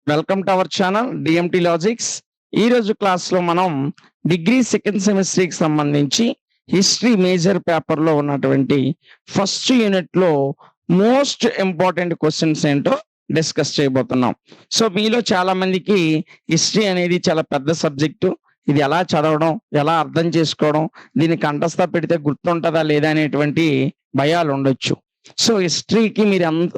Welcome to our channel DMT logics. ఈ రోజు క్లాస్లో మనం డిగ్రీ సెకండ్ సెమిస్టర్కి సంబంధించి హిస్టరీ మేజర్ పేపర్లో ఉన్నటువంటి ఫస్ట్ యూనిట్లో మోస్ట్ ఇంపార్టెంట్ క్వశ్చన్స్ ఏంటో డిస్కస్ చేయబోతున్నాం. సో మీలో చాలా మందికి హిస్టరీ అనేది చాలా పెద్ద సబ్జెక్టు, ఇది ఎలా చదవడం, ఎలా అర్థం చేసుకోవడం, దీన్ని కంఠస్థ పెడితే గుర్తుంటుందా లేదా అనేటువంటి భయాలు ఉండొచ్చు. సో హిస్టరీకి మీరు అంత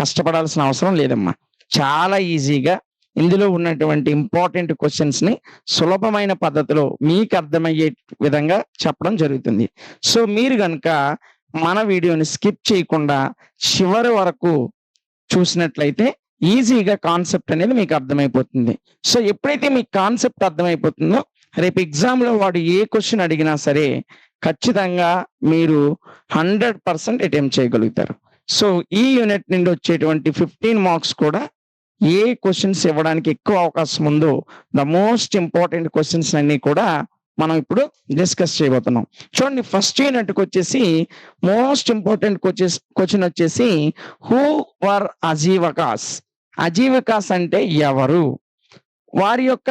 కష్టపడాల్సిన అవసరం లేదమ్మా. చాలా ఈజీగా ఇందులో ఉన్నటువంటి ఇంపార్టెంట్ క్వశ్చన్స్ ని సులభమైన పద్ధతిలో మీకు అర్థమయ్యే విధంగా చెప్పడం జరుగుతుంది. సో మీరు కనుక మన వీడియోని స్కిప్ చేయకుండా చివరి వరకు చూసినట్లయితే ఈజీగా కాన్సెప్ట్ అనేది మీకు అర్థమైపోతుంది. సో ఎప్పుడైతే మీకు కాన్సెప్ట్ అర్థమైపోతుందో రేపు ఎగ్జామ్లో వాడు ఏ క్వశ్చన్ అడిగినా సరే ఖచ్చితంగా మీరు 100% అటెంప్ట్ చేయగలుగుతారు. సో ఈ యూనిట్ నుండి వచ్చేటువంటి 15 మార్క్స్ కూడా ఏ క్వశ్చన్స్ ఇవ్వడానికి ఎక్కువ అవకాశం ఉందో ద మోస్ట్ ఇంపార్టెంట్ క్వశ్చన్స్ అన్ని కూడా మనం ఇప్పుడు డిస్కస్ చేయబోతున్నాం. చూడండి, ఫస్ట్ యూనిట్కి వచ్చేసి మోస్ట్ ఇంపార్టెంట్ క్వశ్చన్ వచ్చేసి హూ వర్ అజీవకాస్. అజీవకాస్ అంటే ఎవరు, వారి యొక్క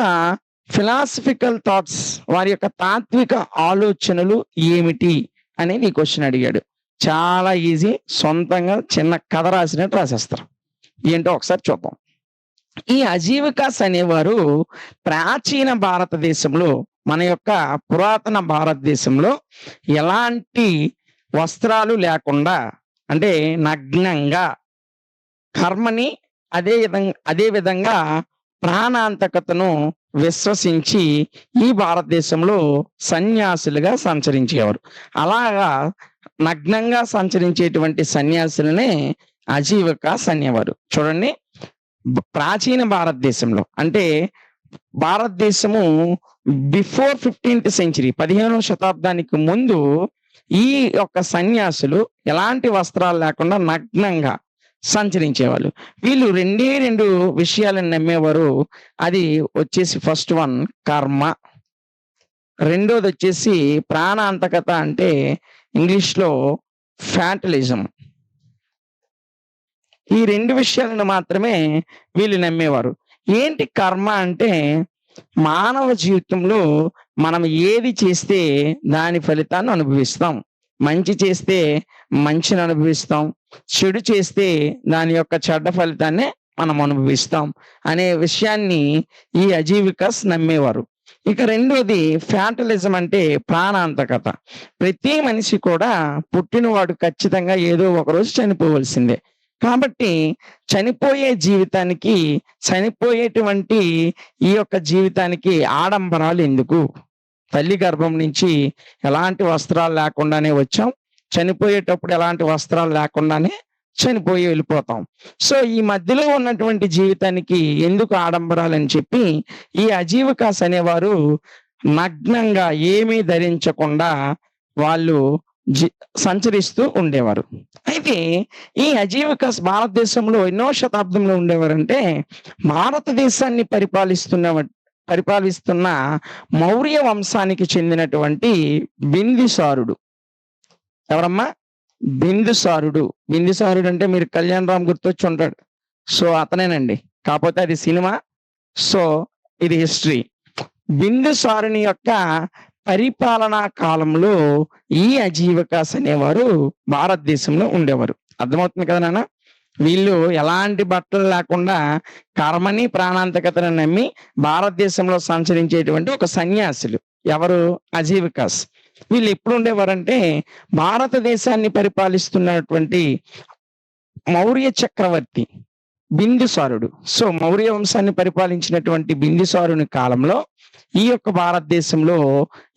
ఫిలాసఫికల్ థాట్స్, వారి యొక్క తాత్విక ఆలోచనలు ఏమిటి అనేది ఈ క్వశ్చన్ అడిగాడు. చాలా ఈజీ, సొంతంగా చిన్న కథ రాసినట్టు రాసేస్తారు. ఏంటో ఒకసారి చూద్దాం. ఈ అజీవకాస్ అనేవారు ప్రాచీన భారతదేశంలో, మన యొక్క పురాతన భారతదేశంలో ఎలాంటి వస్త్రాలు లేకుండా, అంటే నగ్నంగా, కర్మని అదే విధంగా ప్రాణాంతకతను విశ్వసించి ఈ భారతదేశంలో సన్యాసులుగా సంచరించేవారు. అలాగా నగ్నంగా సంచరించేటువంటి సన్యాసులనే అజీవకాస్ అనేవారు. చూడండి, ప్రాచీన భారతదేశంలో అంటే భారతదేశము బిఫోర్ 15th సెంచరీ, 15వ శతాబ్దానికి ముందు ఈ యొక్క సన్యాసులు ఎలాంటి వస్త్రాలు లేకుండా నగ్నంగా సంచరించేవాళ్ళు. వీళ్ళు రెండు విషయాలను నమ్మేవారు. అది వచ్చేసి ఫస్ట్ వన్ కర్మ, రెండోది వచ్చేసి ప్రాణాంతకత, అంటే ఇంగ్లీష్లో ఫ్యాటలిజం. ఈ రెండు విషయాలను మాత్రమే వీళ్ళు నమ్మేవారు. ఏంటి కర్మ అంటే, మానవ జీవితంలో మనం ఏది చేస్తే దాని ఫలితాన్ని అనుభవిస్తాం. మంచి చేస్తే మంచిని అనుభవిస్తాం, చెడు చేస్తే దాని యొక్క చెడ్డ ఫలితాన్ని మనం అనుభవిస్తాం అనే విషయాన్ని ఈ అజీవికాస్ నమ్మేవారు. ఇక రెండోది ఫ్యాటలిజం, అంటే ప్రాణాంతకత. ప్రతి మనిషి కూడా పుట్టినవాడు ఖచ్చితంగా ఏదో ఒకరోజు చనిపోవలసిందే. కాబట్టి చనిపోయే జీవితానికి, చనిపోయేటువంటి ఈ యొక్క జీవితానికి ఆడంబరాలు ఎందుకు? తల్లి గర్భం నుంచి ఎలాంటి వస్త్రాలు లేకుండానే వచ్చాం, చనిపోయేటప్పుడు ఎలాంటి వస్త్రాలు లేకుండానే చనిపోయి వెళ్ళిపోతాం. సో ఈ మధ్యలో ఉన్నటువంటి జీవితానికి ఎందుకు ఆడంబరాలు అని చెప్పి ఈ అజీవకాస్ అనేవారు నగ్నంగా ఏమీ ధరించకుండా వాళ్ళు సంచరిస్తూ ఉండేవారు. అయితే ఈ అజీవకాస్ భారతదేశంలో ఎన్నో శతాబ్దంలో ఉండేవారంటే భారతదేశాన్ని పరిపాలిస్తున్న మౌర్య వంశానికి చెందినటువంటి బిందుసారుడు. ఎవరమ్మా? బిందుసారుడు. బిందుసారుడు అంటే మీరు కళ్యాణ్ రామ్ గుర్తొచ్చి ఉంటాడు. సో అతనేనండి, కాకపోతే అది సినిమా, సో ఇది హిస్టరీ. బిందుసారుని యొక్క పరిపాలనా కాలంలో ఈ అజీవకాస్ అనేవారు భారతదేశంలో ఉండేవారు. అర్థమవుతుంది కదా నాన్న? వీళ్ళు ఎలాంటి బట్టలు లేకుండా కర్మని ప్రాణాంతకతను నమ్మి భారతదేశంలో సంచరించేటువంటి ఒక సన్యాసులు. ఎవరు? అజీవకాస్. వీళ్ళు ఎప్పుడు ఉండేవారంటే భారతదేశాన్ని పరిపాలిస్తున్నటువంటి మౌర్య చక్రవర్తి బిందుసారుడు. సో మౌర్య వంశాన్ని పరిపాలించినటువంటి బిందుసారుని కాలంలో ఈ యొక్క భారతదేశంలో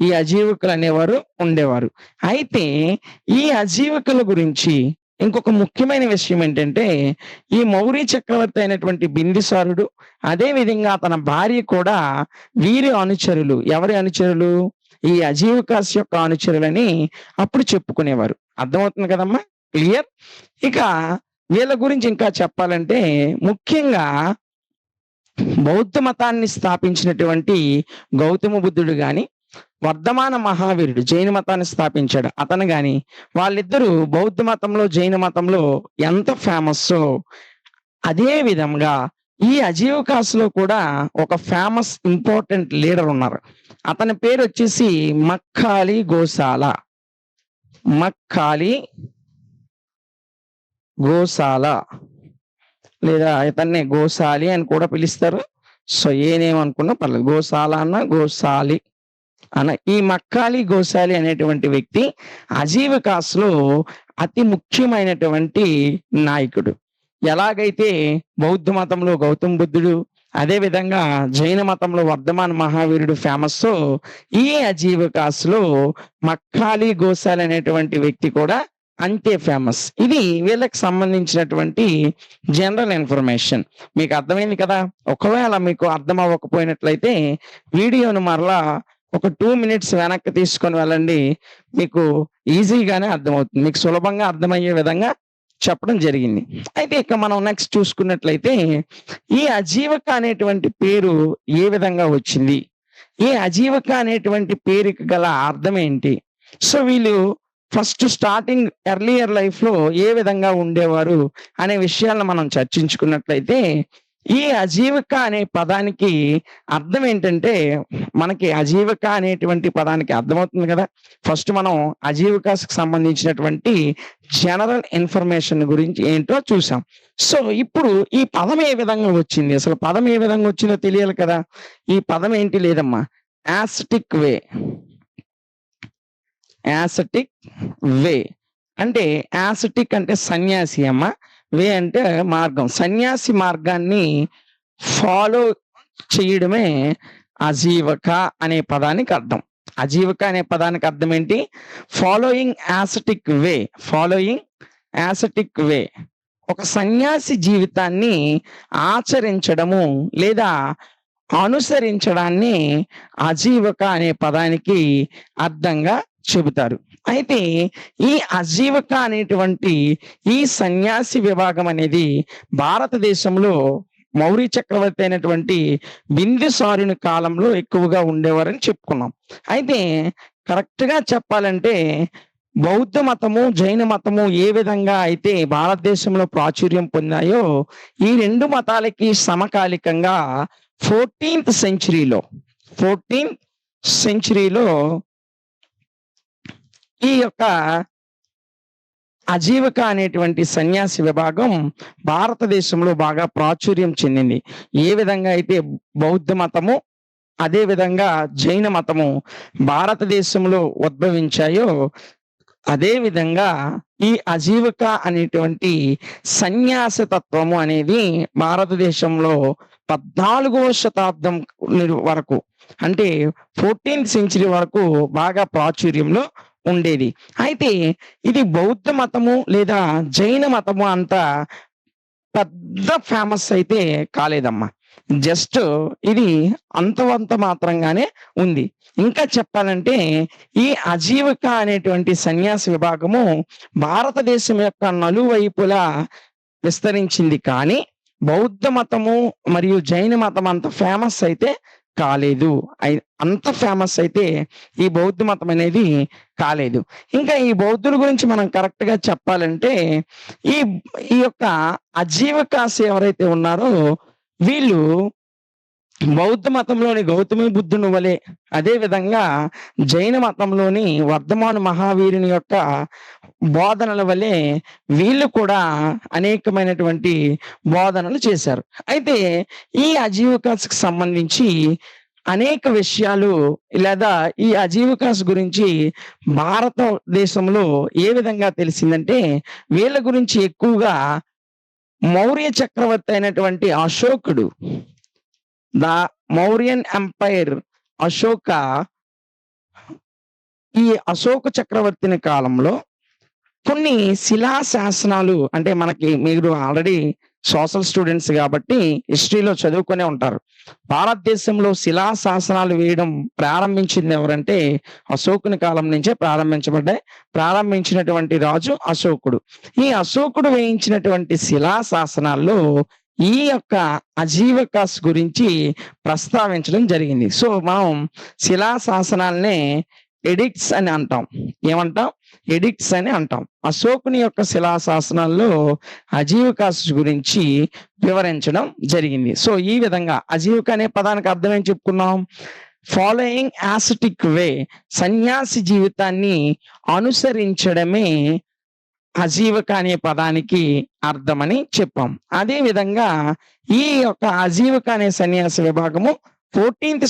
ఈ అజీవకులు అనేవారు ఉండేవారు. అయితే ఈ అజీవకుల గురించి ఇంకొక ముఖ్యమైన విషయం ఏంటంటే, ఈ మౌర్య చక్రవర్తి అయినటువంటి బిందుసారుడు, అదే విధంగా తన భార్య కూడా వీరి అనుచరులు. ఎవరి అనుచరులు? ఈ అజీవకాస్ యొక్క అనుచరులని అప్పుడు చెప్పుకునేవారు. అర్థమవుతుంది కదమ్మా? క్లియర్? ఇక వీళ్ళ గురించి ఇంకా చెప్పాలంటే ముఖ్యంగా బౌద్ధ మతాన్ని స్థాపించినటువంటి గౌతమ బుద్ధుడు గాని, వర్ధమాన మహావీరుడు జైన మతాన్ని స్థాపించాడు అతను గాని, వాళ్ళిద్దరూ బౌద్ధ మతంలో జైన మతంలో ఎంత ఫేమస్ అదే విధంగా ఈ అజీవకాస్లో కూడా ఒక ఫేమస్ ఇంపార్టెంట్ లీడర్ ఉన్నారు. అతని పేరు వచ్చేసి మక్కాలి గోసాల. మక్కాలి గోసాల లేదా ఇతన్ని గోసాలి అని కూడా పిలుస్తారు. సో ఏ నేమ్ అనుకున్నా పర్లేదు, గోసాల అన్న గోసాలి అన్న. ఈ మక్కాలి గోసాలి అనేటువంటి వ్యక్తి అజీవకాస్లో అతి ముఖ్యమైనటువంటి నాయకుడు. ఎలాగైతే బౌద్ధ మతంలో గౌతమ బుద్ధుడు, అదే విధంగా జైన మతంలో వర్ధమాన మహావీరుడు ఫేమస్, ఈ అజీవకాస్లో మక్కాలి గోసాలి అనేటువంటి వ్యక్తి కూడా అంతే ఫేమస్. ఇది వీళ్ళకి సంబంధించినటువంటి జనరల్ ఇన్ఫర్మేషన్. మీకు అర్థమైంది కదా. ఒకవేళ మీకు అర్థం అవ్వకపోయినట్లయితే వీడియోను మరలా ఒక 2 minutes వెనక్కి తీసుకొని వెళ్ళండి. మీకు ఈజీగానే అర్థమవుతుంది, మీకు సులభంగా అర్థమయ్యే విధంగా చెప్పడం జరిగింది. అయితే ఇక మనం నెక్స్ట్ చూసుకున్నట్లయితే ఈ అజీవక అనేటువంటి పేరు ఏ విధంగా వచ్చింది, ఈ అజీవక అనేటువంటి పేరుకి గల అర్థం ఏంటి? సో వీళ్ళు ఫస్ట్ స్టార్టింగ్ ఎర్లియర్ లైఫ్ లో ఏ విధంగా ఉండేవారు అనే విషయాలను మనం చర్చించుకున్నట్లయితే, ఈ అజీవక అనే పదానికి అర్థం ఏంటంటే, మనకి అజీవక అనేటువంటి పదానికి అర్థమవుతుంది కదా. ఫస్ట్ మనం అజీవకాకి సంబంధించినటువంటి జనరల్ ఇన్ఫర్మేషన్ గురించి ఏంటో చూసాం. సో ఇప్పుడు ఈ పదం ఏ విధంగా వచ్చింది, అసలు పదం ఏ విధంగా వచ్చిందో తెలియాలి కదా. ఈ పదం ఏంటి లేదమ్మా, యాసిటిక్ వే. యాసిటిక్ వే అంటే, యాసిటిక్ అంటే సన్యాసి అమ్మ, వే అంటే మార్గం. సన్యాసి మార్గాన్ని ఫాలో చేయడమే అజీవక అనే పదానికి అర్థం. అజీవక అనే పదానికి అర్థం ఏంటి? ఫాలోయింగ్ యాసిటిక్ వే. ఫాలోయింగ్ యాసిటిక్ వే, ఒక సన్యాసి జీవితాన్ని ఆచరించడము లేదా అనుసరించడాన్ని అజీవక అనే పదానికి అర్థంగా చెబుతారు. అయితే ఈ అజీవక అనేటువంటి ఈ సన్యాసి విభాగం అనేది భారతదేశంలో మౌర్య చక్రవర్తి అయినటువంటి బిందుసారుని కాలంలో ఎక్కువగా ఉండేవారని చెప్పుకున్నాం. అయితే కరెక్ట్ గా చెప్పాలంటే బౌద్ధ మతము జైన మతము ఏ విధంగా అయితే భారతదేశంలో ప్రాచుర్యం పొందాయో, ఈ రెండు మతాలకి సమకాలికంగా 14th సెంచరీలో ఈ యొక్క అజీవక అనేటువంటి సన్యాసి విభాగం భారతదేశంలో బాగా ప్రాచుర్యం చెందింది. ఏ విధంగా అయితే బౌద్ధ మతము అదే విధంగా జైన మతము భారతదేశంలో ఉద్భవించాయో, అదే విధంగా ఈ అజీవక అనేటువంటి సన్యాస తత్వము అనేది భారతదేశంలో 14వ శతాబ్దం వరకు, అంటే 14th century వరకు బాగా ప్రాచుర్యంలో ఉండేది. అయితే ఇది బౌద్ధ మతము లేదా జైన మతము అంత పెద్ద ఫేమస్ అయితే కాలేదమ్మా. జస్ట్ ఇది అంతవంత మాత్రంగానే ఉంది. ఇంకా చెప్పాలంటే ఈ అజీవక అనేటువంటి సన్యాసి విభాగము భారతదేశం యొక్క నలువైపులా విస్తరించింది, కానీ బౌద్ధ మతము మరియు జైన మతం అంత ఫేమస్ అయితే కాలేదు. అంత ఫేమస్ అయితే ఈ బౌద్ధ మతం అనేది కాలేదు. ఇంకా ఈ బౌద్ధుల గురించి మనం కరెక్ట్ గా చెప్పాలంటే, ఈ ఈ యొక్క అజీవకాస్ ఎవరైతే ఉన్నారో వీళ్ళు బౌద్ధ మతంలోని గౌతమ బుద్ధుని వలె, అదే విధంగా జైన మతంలోని వర్ధమాన మహావీరుని యొక్క బోధనల వలె వీళ్ళు కూడా అనేకమైనటువంటి బోధనలు చేశారు. అయితే ఈ అజీవకాస్కి సంబంధించి అనేక విషయాలు లేదా ఈ అజీవకాస్ గురించి భారతదేశంలో ఏ విధంగా తెలిసిందంటే, వీళ్ళ గురించి ఎక్కువగా మౌర్య చక్రవర్తి అయినటువంటి అశోకుడు, ద మౌర్యన్ ఎంపైర్ అశోక, ఈ అశోక చక్రవర్తిని కాలంలో కొన్ని శిలా శాసనాలు, అంటే మనకి మీరు ఆల్రెడీ సోషల్ స్టూడెంట్స్ కాబట్టి హిస్టరీలో చదువుకునే ఉంటారు. భారతదేశంలో శిలా శాసనాలు వేయడం ప్రారంభించింది ఎవరంటే అశోకుని కాలం నుంచే ప్రారంభించినటువంటి రాజు అశోకుడు. ఈ అశోకుడు వేయించినటువంటి శిలా శాసనాల్లో ఈ యొక్క అజీవకాస్ గురించి ప్రస్తావించడం జరిగింది. సో మనం శిలా శాసనాలనే ఎడిక్ట్స్ అని అంటాం. ఏమంటాం? ఎడిక్ట్స్ అని అంటాం. అశోకుని యొక్క శిలాశాసనాల్లో అజీవికాస్ గురించి వివరించడం జరిగింది. సో ఈ విధంగా అజీవిక అనే పదానికి అర్థం ఏం చెప్పుకున్నాం? ఫాలోయింగ్ యాసిటిక్ వే, సన్యాసి జీవితాన్ని అనుసరించడమే అజీవిక అనే పదానికి అర్థమని చెప్పాం. అదే విధంగా ఈ యొక్క అజీవిక అనే సన్యాస విభాగము 14th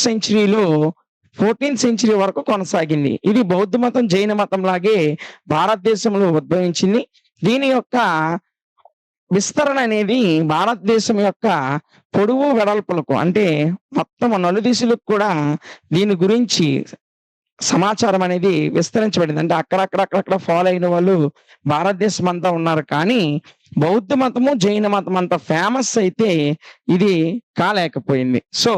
సెంచరీ వరకు కొనసాగింది. ఇది బౌద్ధ మతం, జైన మతం లాగే భారతదేశంలో ఉద్భవించింది. దీని యొక్క విస్తరణ అనేది భారతదేశం యొక్క పొడవు వెడల్పులకు, అంటే మొత్తం నలుదిశలకు కూడా దీని గురించి సమాచారం అనేది విస్తరించబడింది. అంటే అక్కడక్కడ ఫాలో అయిన వాళ్ళు భారతదేశం అంతా ఉన్నారు. కానీ బౌద్ధ మతము, జైన మతం అంత ఫేమస్ అయితే ఇది కాలేకపోయింది. సో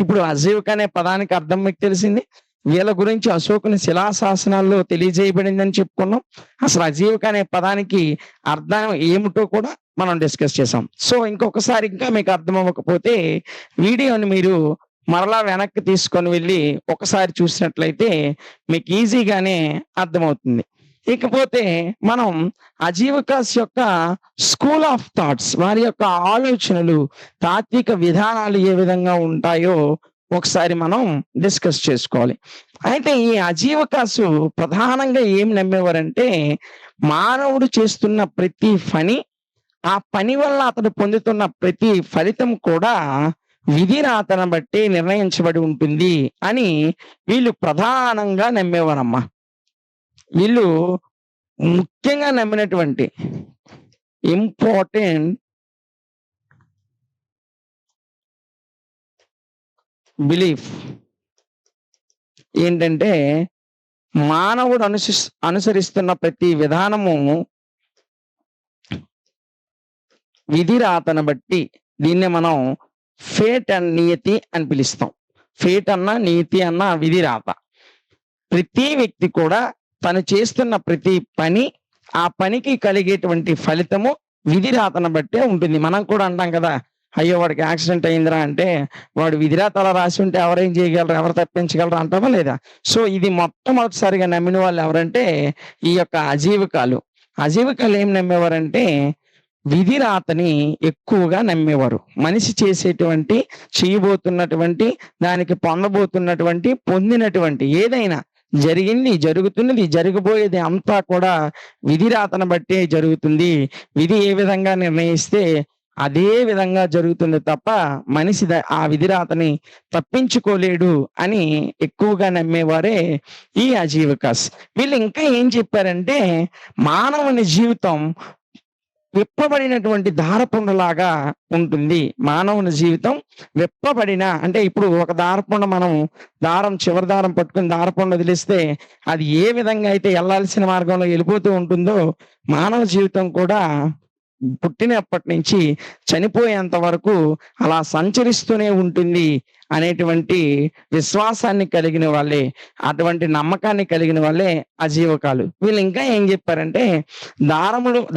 ఇప్పుడు అజీవిక అనే పదానికి అర్థం మీకు తెలిసింది. వీళ్ళ గురించి అశోకుని శిలాశాసనాల్లో తెలియజేయబడిందని చెప్పుకున్నాం. అసలు అజీవిక అనే పదానికి అర్థం ఏమిటో కూడా మనం డిస్కస్ చేసాం. సో ఇంకొకసారి ఇంకా మీకు అర్థం అవ్వకపోతే వీడియోని మీరు మరలా వెనక్కి తీసుకొని వెళ్ళి ఒకసారి చూసినట్లయితే మీకు ఈజీగానే అర్థమవుతుంది. ఇకపోతే మనం అజీవికాస్ యొక్క స్కూల్ ఆఫ్ థాట్స్, వారి యొక్క ఆలోచనలు, తాత్విక విధానాలు ఏ విధంగా ఉంటాయో ఒకసారి మనం డిస్కస్ చేసుకోవాలి. అయితే ఈ అజీవికాసు ప్రధానంగా ఏం నమ్మేవారంటే, మానవుడు చేస్తున్న ప్రతి పని, ఆ పని వల్ల అతడు పొందుతున్న ప్రతి ఫలితం కూడా విధి రాతను బట్టి నిర్ణయించబడి ఉంటుంది అని వీళ్ళు ప్రధానంగా నమ్మేవారమ్మా. వీళ్ళు ముఖ్యంగా నమ్మినటువంటి ఇంపార్టెంట్ బిలీఫ్ ఏంటంటే, మానవుడు అనుసరిస్తున్న ప్రతి విధానము విధి రాతను బట్టి, దీన్నే మనం ఫేట్ అండ్ నియతి అని పిలుస్తాం. ఫేట్ అన్న, నీతి అన్న విధి రాత. ప్రతి వ్యక్తి కూడా తను చేస్తున్న ప్రతి పని, ఆ పనికి కలిగేటువంటి ఫలితము విధి రాతను బట్టే ఉంటుంది. మనం కూడా అంటాం కదా, అయ్యో వాడికి యాక్సిడెంట్ అయిందిరా అంటే వాడు విధి రాత అలా రాసి ఉంటే ఎవరేం చేయగలరు, ఎవరు తప్పించగలరు అంటామా లేదా? సో ఇది మొట్టమొదటిసారిగా నమ్మిన వాళ్ళు ఎవరంటే ఈ యొక్క అజీవికాలు. అజీవికాలు ఏం నమ్మేవారంటే విధి రాతని ఎక్కువగా నమ్మేవారు. మనిషి చేసేటువంటి, చేయబోతున్నటువంటి, దానికి పొందబోతున్నటువంటి, పొందినటువంటి ఏదైనా, జరిగింది, జరుగుతున్నది, జరగబోయేది అంతా కూడా విధి రాతను బట్టే జరుగుతుంది. విధి ఏ విధంగా నిర్ణయిస్తే అదే విధంగా జరుగుతుంది తప్ప మనిషి ఆ విధి రాతని తప్పించుకోలేడు అని ఎక్కువగా నమ్మేవారే ఈ అజీవికాస్. వీళ్ళు ఇంకా ఏం చెప్పారంటే, మానవుని జీవితం విప్పబడినటువంటి దారపుండలాగా ఉంటుంది. మానవుని జీవితం విప్పబడిన, అంటే ఇప్పుడు ఒక దారపుండ, మనం చివరి దారం పట్టుకుని దారపుండ వదిలిస్తే అది ఏ విధంగా అయితే వెళ్ళాల్సిన మార్గంలో వెళ్ళిపోతూ ఉంటుందో, మానవ జీవితం కూడా పుట్టినప్పటి నుంచి చనిపోయేంత వరకు అలా సంచరిస్తూనే ఉంటుంది అనేటువంటి విశ్వాసాన్ని కలిగిన వాళ్ళే, అటువంటి నమ్మకాన్ని కలిగిన వాళ్ళే అజీవకాలు. వీళ్ళు ఇంకా ఏం చెప్పారంటే,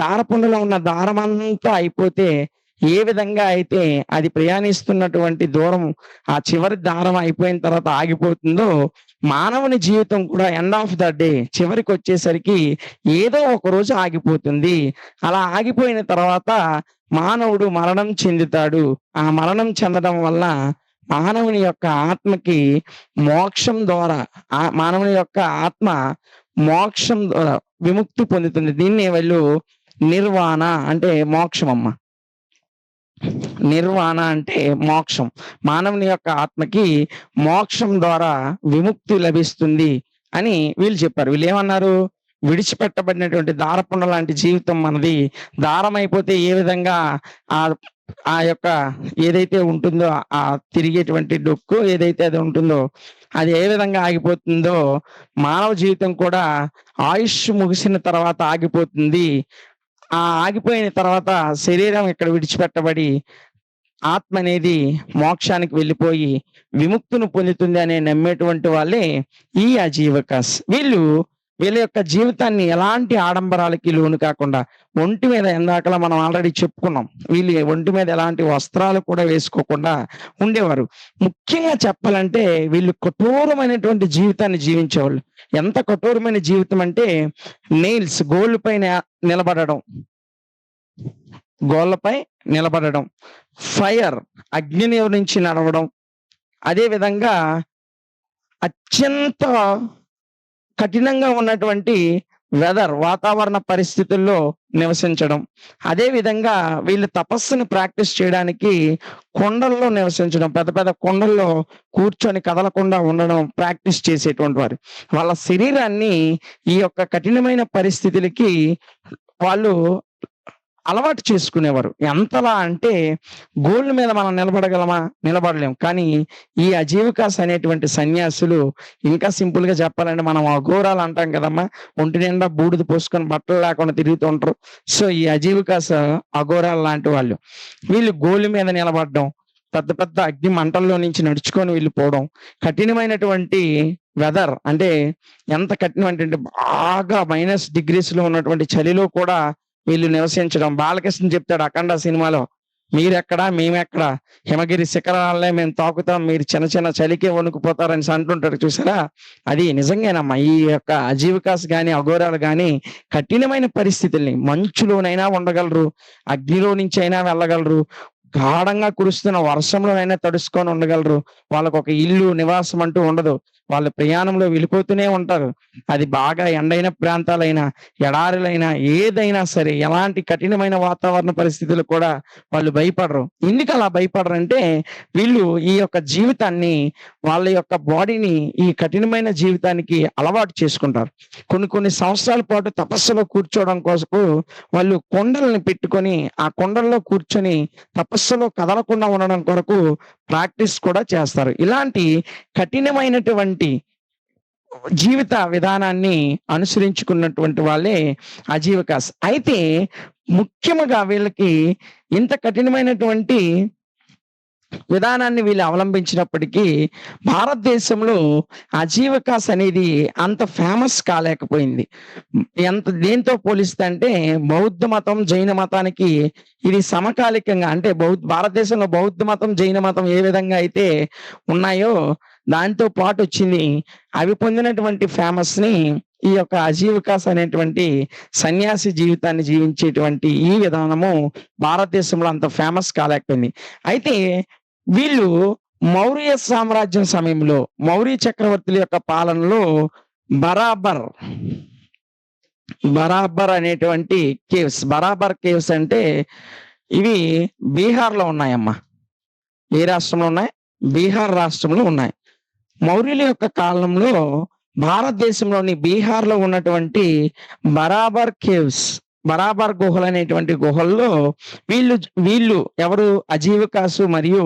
దారపుండలో ఉన్న దారమంతా అయిపోతే ఏ విధంగా అయితే అది ప్రయాణిస్తున్నటువంటి దూరం ఆ చివరి దారం అయిపోయిన తర్వాత ఆగిపోతుందో, మానవుని జీవితం కూడా ఎండ్ ఆఫ్ ద డే చివరికి వచ్చేసరికి ఏదో ఒక రోజు ఆగిపోతుంది. అలా ఆగిపోయిన తర్వాత మానవుడు మరణం చెందుతాడు. ఆ మరణం చెందడం వల్ల మానవుని యొక్క ఆత్మకి మోక్షం ద్వారా, మానవుని యొక్క ఆత్మ మోక్షం ద్వారా విముక్తి పొందుతుంది. దీన్ని వాళ్ళు నిర్వాణ అంటే మోక్షం అమ్మ. నిర్వాణ అంటే మోక్షం. మానవుని యొక్క ఆత్మకి మోక్షం ద్వారా విముక్తి లభిస్తుంది అని వీళ్ళు చెప్పారు. వీళ్ళు ఏమన్నారు? విడిచిపెట్టబడినటువంటి దారపుండ లాంటి జీవితం మనది. దారం అయిపోతే ఏ విధంగా ఆ యొక్క ఏదైతే ఉంటుందో, ఆ తిరిగేటువంటి డొక్కు ఏదైతే అది ఉంటుందో అది ఏ విధంగా ఆగిపోతుందో, మానవ జీవితం కూడా ఆయుష్ ముగిసిన తర్వాత ఆగిపోతుంది. ఆ ఆగిపోయిన తర్వాత శరీరం ఇక్కడ విడిచిపెట్టబడి ఆత్మ అనేది మోక్షానికి వెళ్ళిపోయి విముక్తిని పొందుతుంది అనే నమ్మేటువంటి వాళ్ళే ఈ అజీవకాస్. వీళ్ళు వీళ్ళ యొక్క జీవితాన్ని ఎలాంటి ఆడంబరాలకి లోను కాకుండా ఒంటి మీద ఇందాకలా మనం ఆల్రెడీ చెప్పుకున్నాం. వీళ్ళు ఒంటి మీద ఎలాంటి వస్త్రాలు కూడా వేసుకోకుండా ఉండేవారు. ముఖ్యంగా చెప్పాలంటే వీళ్ళు కఠోరమైనటువంటి జీవితాన్ని జీవించేవాళ్ళు. ఎంత కఠోరమైన జీవితం అంటే నెయిల్స్ గోళ్ళపై నిలబడడం, ఫైర్ అగ్ని నుంచి నడవడం, అదే విధంగా అత్యంత కఠినంగా ఉన్నటువంటి వాతావరణ పరిస్థితుల్లో నివసించడం. అదే విధంగా వీళ్ళు తపస్సును ప్రాక్టీస్ చేయడానికి కొండల్లో నివసించడం, పెద్ద పెద్ద కొండల్లో కూర్చొని కదలకుండా ఉండడం ప్రాక్టీస్ చేసేటువంటి వారు. వాళ్ళ శరీరాన్ని ఈ యొక్క కఠినమైన పరిస్థితులకి వాళ్ళు అలవాటు చేసుకునేవారు. ఎంతలా అంటే గోళ్ళ మీద మనం నిలబడగలమా? నిలబడలేం. కానీ ఈ అజీవికాస్ అనేటువంటి సన్యాసులు ఇంకా సింపుల్ గా చెప్పాలంటే మనం అఘోరాలు అంటాం కదమ్మా, ఒంటి నిండా బూడిద పోసుకొని బట్టలు లేకుండా తిరుగుతుంటారు. సో ఈ అజీవికాస్ అఘోరాలు లాంటి వాళ్ళు. వీళ్ళు గోళ్ళ మీద నిలబడడం, పెద్ద పెద్ద అగ్ని మంటల్లో నుంచి నడుచుకొని వెళ్ళిపోవడం, కఠినమైనటువంటి వెదర్ అంటే ఎంత కఠినం అంటే బాగా -డిగ్రీస్ లో ఉన్నటువంటి చలిలో కూడా వీళ్ళు నివసించడం. బాలకృష్ణ చెప్తాడు అఖండ సినిమాలో, మీరెక్కడా మేమెక్కడా, హిమగిరి శిఖరాలనే మేము తాకుతాం, మీరు చిన్న చిన్న చలికే వణుకుపోతారని అంటుంటారు చూసారా. అది నిజంగానమ్మా. ఈ యొక్క అజీవికాస్ గాని అఘోరాలు గాని కఠినమైన పరిస్థితుల్ని, మంచులోనైనా ఉండగలరు, అగ్నిలో నుంచి అయినా వెళ్ళగలరు, గాఢంగా కురుస్తున్న వర్షంలోనైనా తడుసుకొని ఉండగలరు. వాళ్ళకు ఒక ఇల్లు నివాసం అంటూ ఉండదు. వాళ్ళు ప్రయాణంలో వెళ్ళిపోతూనే ఉంటారు. అది బాగా ఎండైన ప్రాంతాలైనా, ఎడారులైనా, ఏదైనా సరే ఎలాంటి కఠినమైన వాతావరణ పరిస్థితులు కూడా వాళ్ళు భయపడరు. ఎందుకు అలా భయపడరంటే వీళ్ళు ఈ యొక్క జీవితాన్ని, వాళ్ళ యొక్క బాడీని ఈ కఠినమైన జీవితానికి అలవాటు చేసుకుంటారు. కొన్ని సంవత్సరాల పాటు తపస్సులో కూర్చోవడం కోసం వాళ్ళు కొండల్ని పెట్టుకొని ఆ కొండల్లో కూర్చొని తపస్సులో కదలకుండా ఉండడం కొరకు ప్రాక్టీస్ కూడా చేస్తారు. ఇలాంటి కఠినమైనటువంటి జీవిత విధానాన్ని అనుసరించుకున్నటువంటి వాళ్ళే అజీవికాస్. అయితే ముఖ్యముగా వీళ్ళకి ఇంత కఠినమైనటువంటి విధానాన్ని వీళ్ళు అవలంబించినప్పటికీ భారతదేశంలో అజీవికాస్ అనేది అంత ఫేమస్ కాలేకపోయింది. దేంతో పోలిస్తే అంటే బౌద్ధ మతం, జైన మతానికి ఇది సమకాలికంగా, అంటే భారతదేశంలో బౌద్ధ మతం, జైన మతం ఏ విధంగా అయితే ఉన్నాయో దాంతో పాటు వచ్చింది. అవి పొందినటువంటి ఫేమస్ ని ఈ యొక్క అజీవికాస్ అనేటువంటి సన్యాసి జీవితాన్ని జీవించేటువంటి ఈ విధానము భారతదేశంలో అంత ఫేమస్ కాలేకపోయింది. అయితే వీళ్ళు మౌర్య సామ్రాజ్యం సమయంలో, మౌర్య చక్రవర్తుల యొక్క పాలనలో బరాబర్ అనేటువంటి బరాబర్ కేవ్స్ అంటే ఇవి బీహార్లో ఉన్నాయమ్మా. ఏ రాష్ట్రంలో ఉన్నాయి? బీహార్ రాష్ట్రంలో ఉన్నాయి. మౌర్యుల యొక్క కాలంలో భారతదేశంలోని బీహార్లో ఉన్నటువంటి బరాబర్ గుహలు అనేటువంటి గుహల్లో వీళ్ళు ఎవరు అజీవికాసు మరియు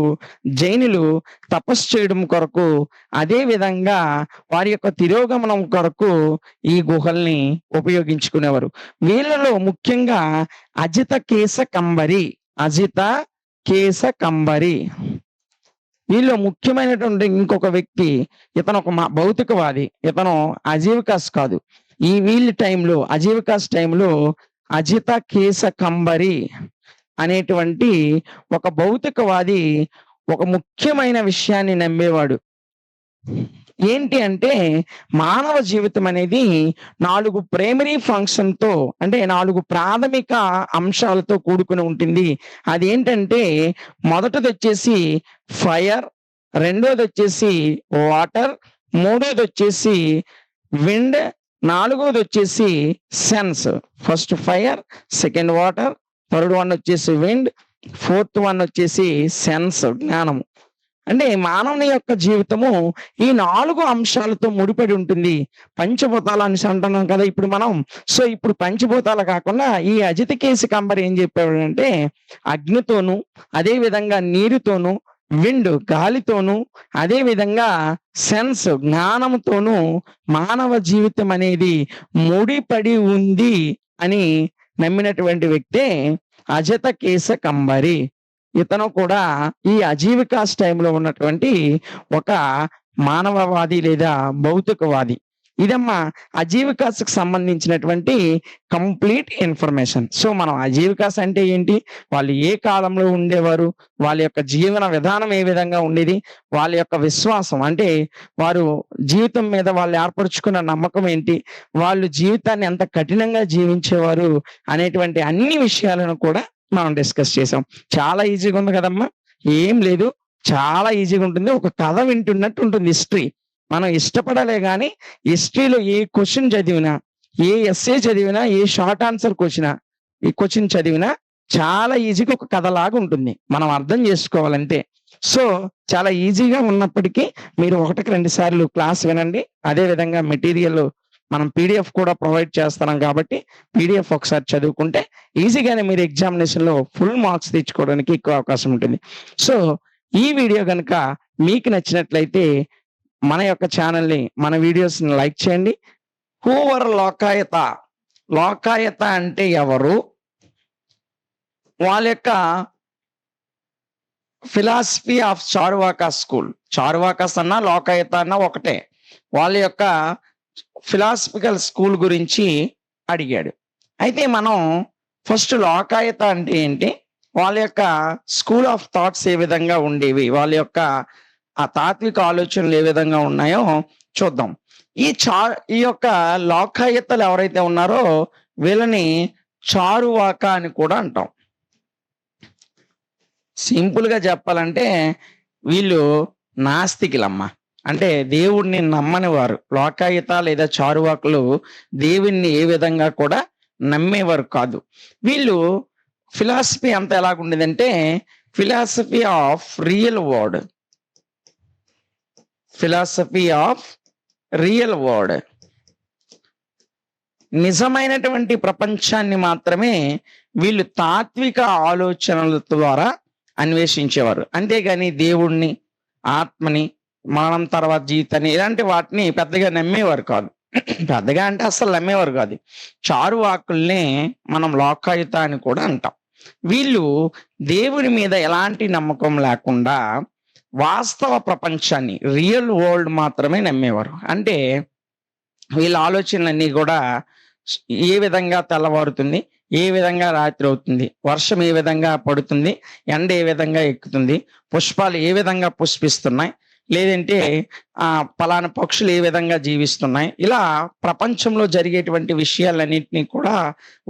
జైనులు తపస్సు చేయడం కొరకు, అదే విధంగా వారి యొక్క తిరోగమనం కొరకు ఈ గుహల్ని ఉపయోగించుకునేవారు. వీళ్ళలో ముఖ్యంగా అజిత కేశ కంబరి వీళ్ళు ముఖ్యమైనటువంటి ఇంకొక వ్యక్తి. ఇతను ఒక భౌతికవాది. ఇతను అజీవికాస్ కాదు. అజీవికాస్ టైంలో అజిత కేశ కంబరి అనేటువంటి ఒక భౌతికవాది ఒక ముఖ్యమైన విషయాన్ని నమ్మేవాడు. ఏంటి అంటే మానవ జీవితం అనేది 4 ప్రైమరీ ఫంక్షన్ తో, అంటే 4 ప్రాథమిక అంశాలతో కూడుకుని ఉంటుంది. అదేంటంటే మొదటిది వచ్చేసి ఫైర్, రెండోది వచ్చేసి వాటర్, మూడోది వచ్చేసి విండ్, నాలుగోది వచ్చేసి sense. First fire, second water, third one వచ్చేసి విండ్, ఫోర్త్ వన్ వచ్చేసి సెన్స్, జ్ఞానము. అంటే మానవుని యొక్క జీవితము ఈ 4 అంశాలతో ముడిపడి ఉంటుంది. పంచభూతాలు అని అంటున్నాం కదా ఇప్పుడు మనం. సో ఇప్పుడు పంచభూతాలు కాకుండా ఈ అజిత కేశ కంబరి ఏం చెప్పాడంటే అగ్నితోను, అదే విధంగా నీరుతోను, విండ్ గాలితోను, అదే విధంగా సెన్స్ జ్ఞానంతోను మానవ జీవితం అనేది ముడిపడి ఉంది అని నమ్మినటువంటి వ్యక్తే అజిత కేశ కంబరి. ఇతను కూడా ఈ అజీవికాస్ టైంలో ఉన్నటువంటి ఒక మానవవాది లేదా భౌతికవాది. ఇదమ్మా అజీవికాస్కి సంబంధించినటువంటి కంప్లీట్ ఇన్ఫర్మేషన్. సో మనం అజీవికాస్ అంటే ఏంటి, వాళ్ళు ఏ కాలంలో ఉండేవారు, వాళ్ళ యొక్క జీవన విధానం ఏ విధంగా ఉండేది, వాళ్ళ యొక్క విశ్వాసం అంటే వారు జీవితం మీద వాళ్ళు ఏర్పరచుకున్న నమ్మకం ఏంటి, వాళ్ళు జీవితాన్ని ఎంత కఠినంగా జీవించేవారు అనేటువంటి అన్ని విషయాలను కూడా మనం డిస్కస్ చేసాం. చాలా ఈజీగా ఉంది కదమ్మా, ఏం లేదు, చాలా ఈజీగా ఉంటుంది. ఒక కథ వింటున్నట్టు ఉంటుంది హిస్టరీ. మనం ఇష్టపడాలే గాని హిస్టరీలో ఏ క్వశ్చన్ చదివినా, ఏ ఎస్సే చదివినా, ఏ షార్ట్ ఆన్సర్ క్వశ్చన్ చదివినా చాలా ఈజీగా ఒక కథలాగా ఉంటుంది. మనం అర్థం చేసుకోవాలంటే. సో చాలా ఈజీగా ఉన్నప్పటికీ మీరు 1కి 2 సార్లు క్లాస్ వినండి. అదే విధంగా మెటీరియల్ మనం పీడిఎఫ్ కూడా ప్రొవైడ్ చేస్తున్నాం కాబట్టి పీడిఎఫ్ ఒకసారి చదువుకుంటే ఈజీగానే మీరు ఎగ్జామినేషన్ లో ఫుల్ మార్క్స్ తెచ్చుకోవడానికి ఎక్కువ అవకాశం ఉంటుంది. సో ఈ వీడియో కనుక మీకు నచ్చినట్లయితే మన యొక్క ఛానల్ని, మన వీడియోస్ ని లైక్ చేయండి. హూవర్ లోకాయత, లోకాయత అంటే ఎవరు, వాళ్ళ యొక్క ఫిలాసఫీ ఆఫ్ చారువాకా స్కూల్, చారువాకాస్ అన్నా లోకాయత అన్నా ఒకటే, వాళ్ళ యొక్క ఫిలాసఫికల్ స్కూల్ గురించి అడిగాడు. అయితే మనం ఫస్ట్ లోకాయత అంటే ఏంటి, వాళ్ళ యొక్క స్కూల్ ఆఫ్ థాట్స్ ఏ విధంగా ఉండేవి, వాళ్ళ యొక్క ఆ తాత్విక ఆలోచనలు ఏ విధంగా ఉన్నాయో చూద్దాం. ఈ యొక్క లోకాయతలు ఎవరైతే ఉన్నారో వీళ్ళని చారువాక అని కూడా అంటాం. సింపుల్ గా చెప్పాలంటే వీళ్ళు నాస్తికులమ్మ, అంటే దేవుడిని నమ్మని వారు. లోకాయత లేదా చారువాకులు దేవుణ్ణి ఏ విధంగా కూడా నమ్మేవారు కాదు. వీళ్ళు ఫిలాసఫీ అంతా ఎలాగుండేదంటే philosophy of real world, philosophy of real world, నిజమైనటువంటి ప్రపంచాన్ని మాత్రమే వీళ్ళు తాత్విక ఆలోచనల ద్వారా అన్వేషించేవారు. అంతేగాని దేవుణ్ణి, ఆత్మని, మరణం తర్వాత జీవితాన్ని ఇలాంటి వాటిని పెద్దగా నమ్మేవారు కాదు. పెద్దగా అంటే అసలు నమ్మేవారు కాదు. చారువాకుల్నే మనం లోకాయుత అని కూడా అంటాం. వీళ్ళు దేవుని మీద ఎలాంటి నమ్మకం లేకుండా వాస్తవ ప్రపంచాన్ని, రియల్ వరల్డ్ మాత్రమే నమ్మేవారు. అంటే వీళ్ళ ఆలోచనలన్నీ కూడా ఏ విధంగా తెల్లవారుతుంది, ఏ విధంగా రాత్రి అవుతుంది, వర్షం ఏ విధంగా పడుతుంది, ఎండ ఏ విధంగా ఎక్కుతుంది, పుష్పాలు ఏ విధంగా పుష్పిస్తున్నాయి, లేదంటే పలానా పక్షులు ఏ విధంగా జీవిస్తున్నాయి, ఇలా ప్రపంచంలో జరిగేటువంటి విషయాలన్నింటినీ కూడా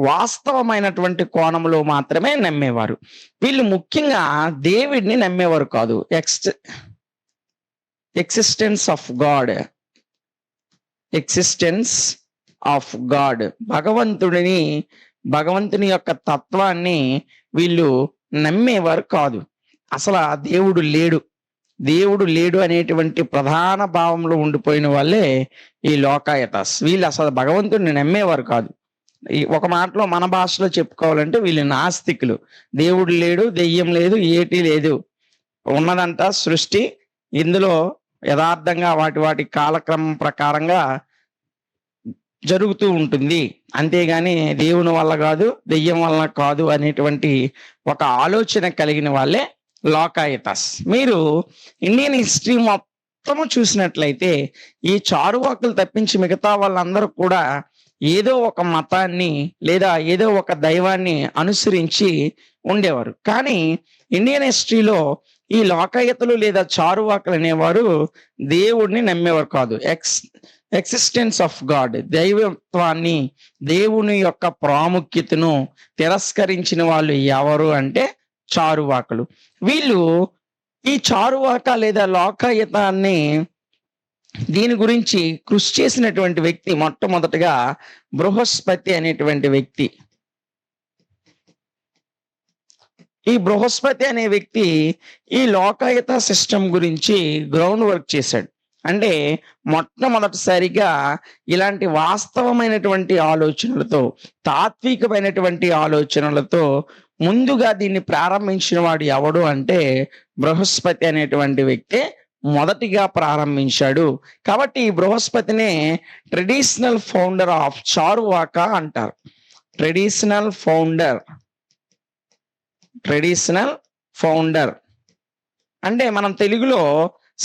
వాస్తవమైనటువంటి కోణంలో మాత్రమే నమ్మేవారు. వీళ్ళు ముఖ్యంగా దేవుడిని నమ్మేవారు కాదు. Existence of God, existence of God, భగవంతుని యొక్క తత్వాన్ని వీళ్ళు నమ్మేవారు కాదు. అసలు ఆ దేవుడు లేడు అనేటువంటి ప్రధాన భావంలో ఉండిపోయిన వాళ్ళే ఈ లోకాయతస్. వీళ్ళు అసలు భగవంతుడిని నమ్మేవారు కాదు. ఒక మాటలో మన భాషలో చెప్పుకోవాలంటే వీళ్ళు నాస్తికులు. దేవుడు లేడు, దెయ్యం లేదు, ఏటి లేదు, ఉన్నదంతా సృష్టి, ఇందులో యథార్థంగా వాటి కాలక్రమం ప్రకారంగా జరుగుతూ ఉంటుంది, అంతేగాని దేవుని వల్ల కాదు, దెయ్యం వల్ల కాదు అనేటువంటి ఒక ఆలోచన కలిగిన వాళ్ళే లోకాయతస్. మీరు ఇండియన్ హిస్టరీ మొత్తము చూసినట్లయితే ఈ చారువాకులు తప్పించి మిగతా వాళ్ళందరూ కూడా ఏదో ఒక మతాన్ని లేదా ఏదో ఒక దైవాన్ని అనుసరించి ఉండేవారు. కానీ ఇండియన్ హిస్టరీలో ఈ లోకాయతలు లేదా చారువాకులు అనేవారు దేవుడిని నమ్మేవారు కాదు. ఎక్సిస్టెన్స్ ఆఫ్ గాడ్, దైవత్వాన్ని, దేవుని యొక్క ప్రాముఖ్యతను తిరస్కరించిన వాళ్ళు ఎవరు అంటే చారువాకులు. వీళ్ళు ఈ చారువాక లేదా లోకాయతాన్ని దీని గురించి కృషి చేసినటువంటి వ్యక్తి మొట్టమొదటిగా బృహస్పతి అనేటువంటి వ్యక్తి. ఈ బృహస్పతి అనే వ్యక్తి ఈ లోకాయత సిస్టమ్ గురించి గ్రౌండ్ వర్క్ చేశాడు. అంటే మొట్టమొదటిసారిగా ఇలాంటి వాస్తవమైనటువంటి ఆలోచనలతో, తాత్వికమైనటువంటి ఆలోచనలతో ముందుగా దీన్ని ప్రారంభించిన వాడు ఎవడు అంటే బృహస్పతి అనేటువంటి వ్యక్తి మొదటిగా ప్రారంభించాడు. కాబట్టి ఈ బృహస్పతినే ట్రెడిషనల్ ఫౌండర్ ఆఫ్ చారువాక అంటారు. ట్రెడిషనల్ ఫౌండర్ అంటే మనం తెలుగులో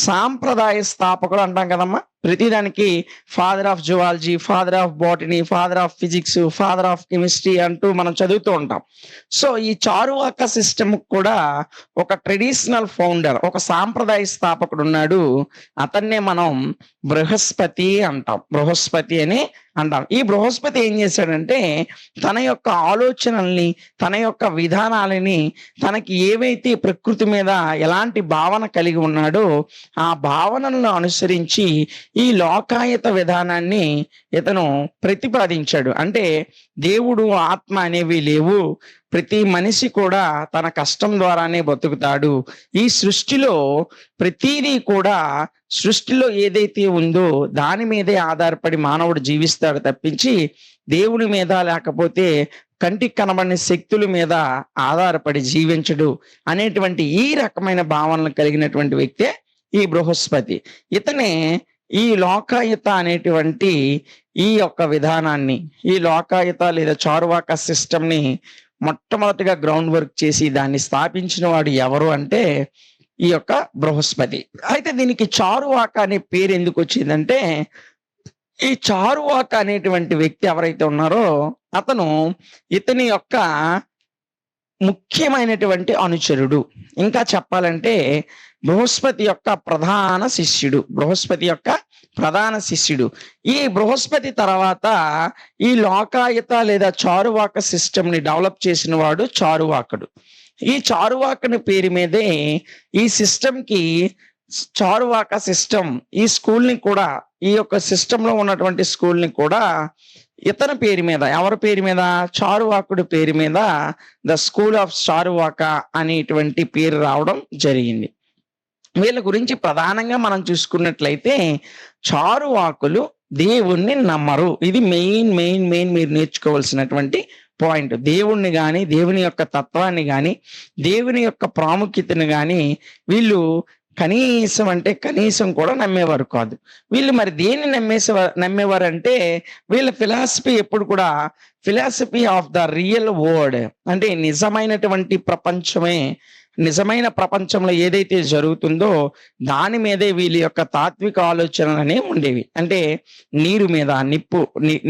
సాంప్రదాయ స్థాపకుడు అంటాం కదమ్మా. ప్రతిదానికి father of zoology, father of botany, father of physics, father of chemistry అంటూ మనం చదువుతూ ఉంటాం. సో ఈ చారువాక సిస్టమ్ కూడా ఒక ట్రెడిషనల్ ఫౌండర్, ఒక సాంప్రదాయ స్థాపకుడు ఉన్నాడు. అతన్నే మనం బృహస్పతి అంటాం. బృహస్పతి అని అంటాం. ఈ బృహస్పతి ఏం చేశాడంటే తన యొక్క ఆలోచనల్ని, తన యొక్క విధానాలని, తనకి ఏవైతే ప్రకృతి మీద ఎలాంటి భావన కలిగి ఉన్నాడో ఆ భావనలను అనుసరించి ఈ లోకాయత విధానాన్ని ఇతను ప్రతిపాదించాడు. అంటే దేవుడు, ఆత్మ అనేవి లేవు, ప్రతి మనిషి కూడా తన కష్టం ద్వారానే బతుకుతాడు. ఈ సృష్టిలో ప్రతిదీ కూడా సృష్టిలో ఏదైతే ఉందో దాని మీదే ఆధారపడి మానవుడు జీవిస్తాడు తప్పించి దేవుని మీద లేకపోతే కంటికి కనబడిన శక్తుల మీద ఆధారపడి జీవించడు అనేటువంటి ఈ రకమైన భావనలు కలిగినటువంటి వ్యక్తే ఈ బృహస్పతి. ఇతనే ఈ లోకాయత అనేటువంటి ఈ యొక్క విధానాన్ని, ఈ లోకాయత లేదా చారువాక సిస్టమ్ ని మొట్టమొదటిగా గ్రౌండ్ వర్క్ చేసి దాన్ని స్థాపించిన వాడు ఎవరు అంటే ఈ యొక్క బృహస్పతి. అయితే దీనికి చారువాక అనే పేరు ఎందుకు వచ్చిందంటే ఈ చారువాక అనేటువంటి వ్యక్తి ఎవరైతే ఉన్నారో అతను ఇతని యొక్క ముఖ్యమైనటువంటి అనుచరుడు. ఇంకా చెప్పాలంటే బృహస్పతి యొక్క ప్రధాన శిష్యుడు. బృహస్పతి యొక్క ప్రధాన శిష్యుడు. ఈ బృహస్పతి తర్వాత ఈ లోకాయత లేదా చారువాక సిస్టమ్ ని డెవలప్ చేసిన వాడు చారువాకుడు. ఈ చారువాకని పేరు మీదే ఈ సిస్టమ్ కి చారువాక సిస్టమ్, ఈ స్కూల్ ని కూడా, ఈ యొక్క సిస్టమ్ లో ఉన్నటువంటి స్కూల్ ని కూడా ఇతని పేరు మీద, ఎవరి పేరు మీద, చారువాకుడి పేరు మీద ద స్కూల్ ఆఫ్ చారువాక అనేటువంటి పేరు రావడం జరిగింది. వీళ్ళ గురించి ప్రధానంగా మనం చూసుకున్నట్లయితే చారువాకులు దేవుణ్ణి నమ్మరు. ఇది మెయిన్ మీరు నేర్చుకోవాల్సినటువంటి పాయింట్. దేవుణ్ణి కానీ, దేవుని యొక్క తత్వాన్ని కానీ, దేవుని యొక్క ప్రాముఖ్యతను కానీ వీళ్ళు కనీసం అంటే కనీసం కూడా నమ్మేవారు కాదు. వీళ్ళు మరి దేన్ని నమ్మేవారు అంటే వీళ్ళ ఫిలాసఫీ ఎప్పుడు కూడా philosophy of the real world, అంటే నిజమైనటువంటి ప్రపంచమే, నిజమైన ప్రపంచంలో ఏదైతే జరుగుతుందో దాని మీదే వీళ్ళ యొక్క తాత్విక ఆలోచనలు అనేవి ఉండేవి. అంటే నీరు మీద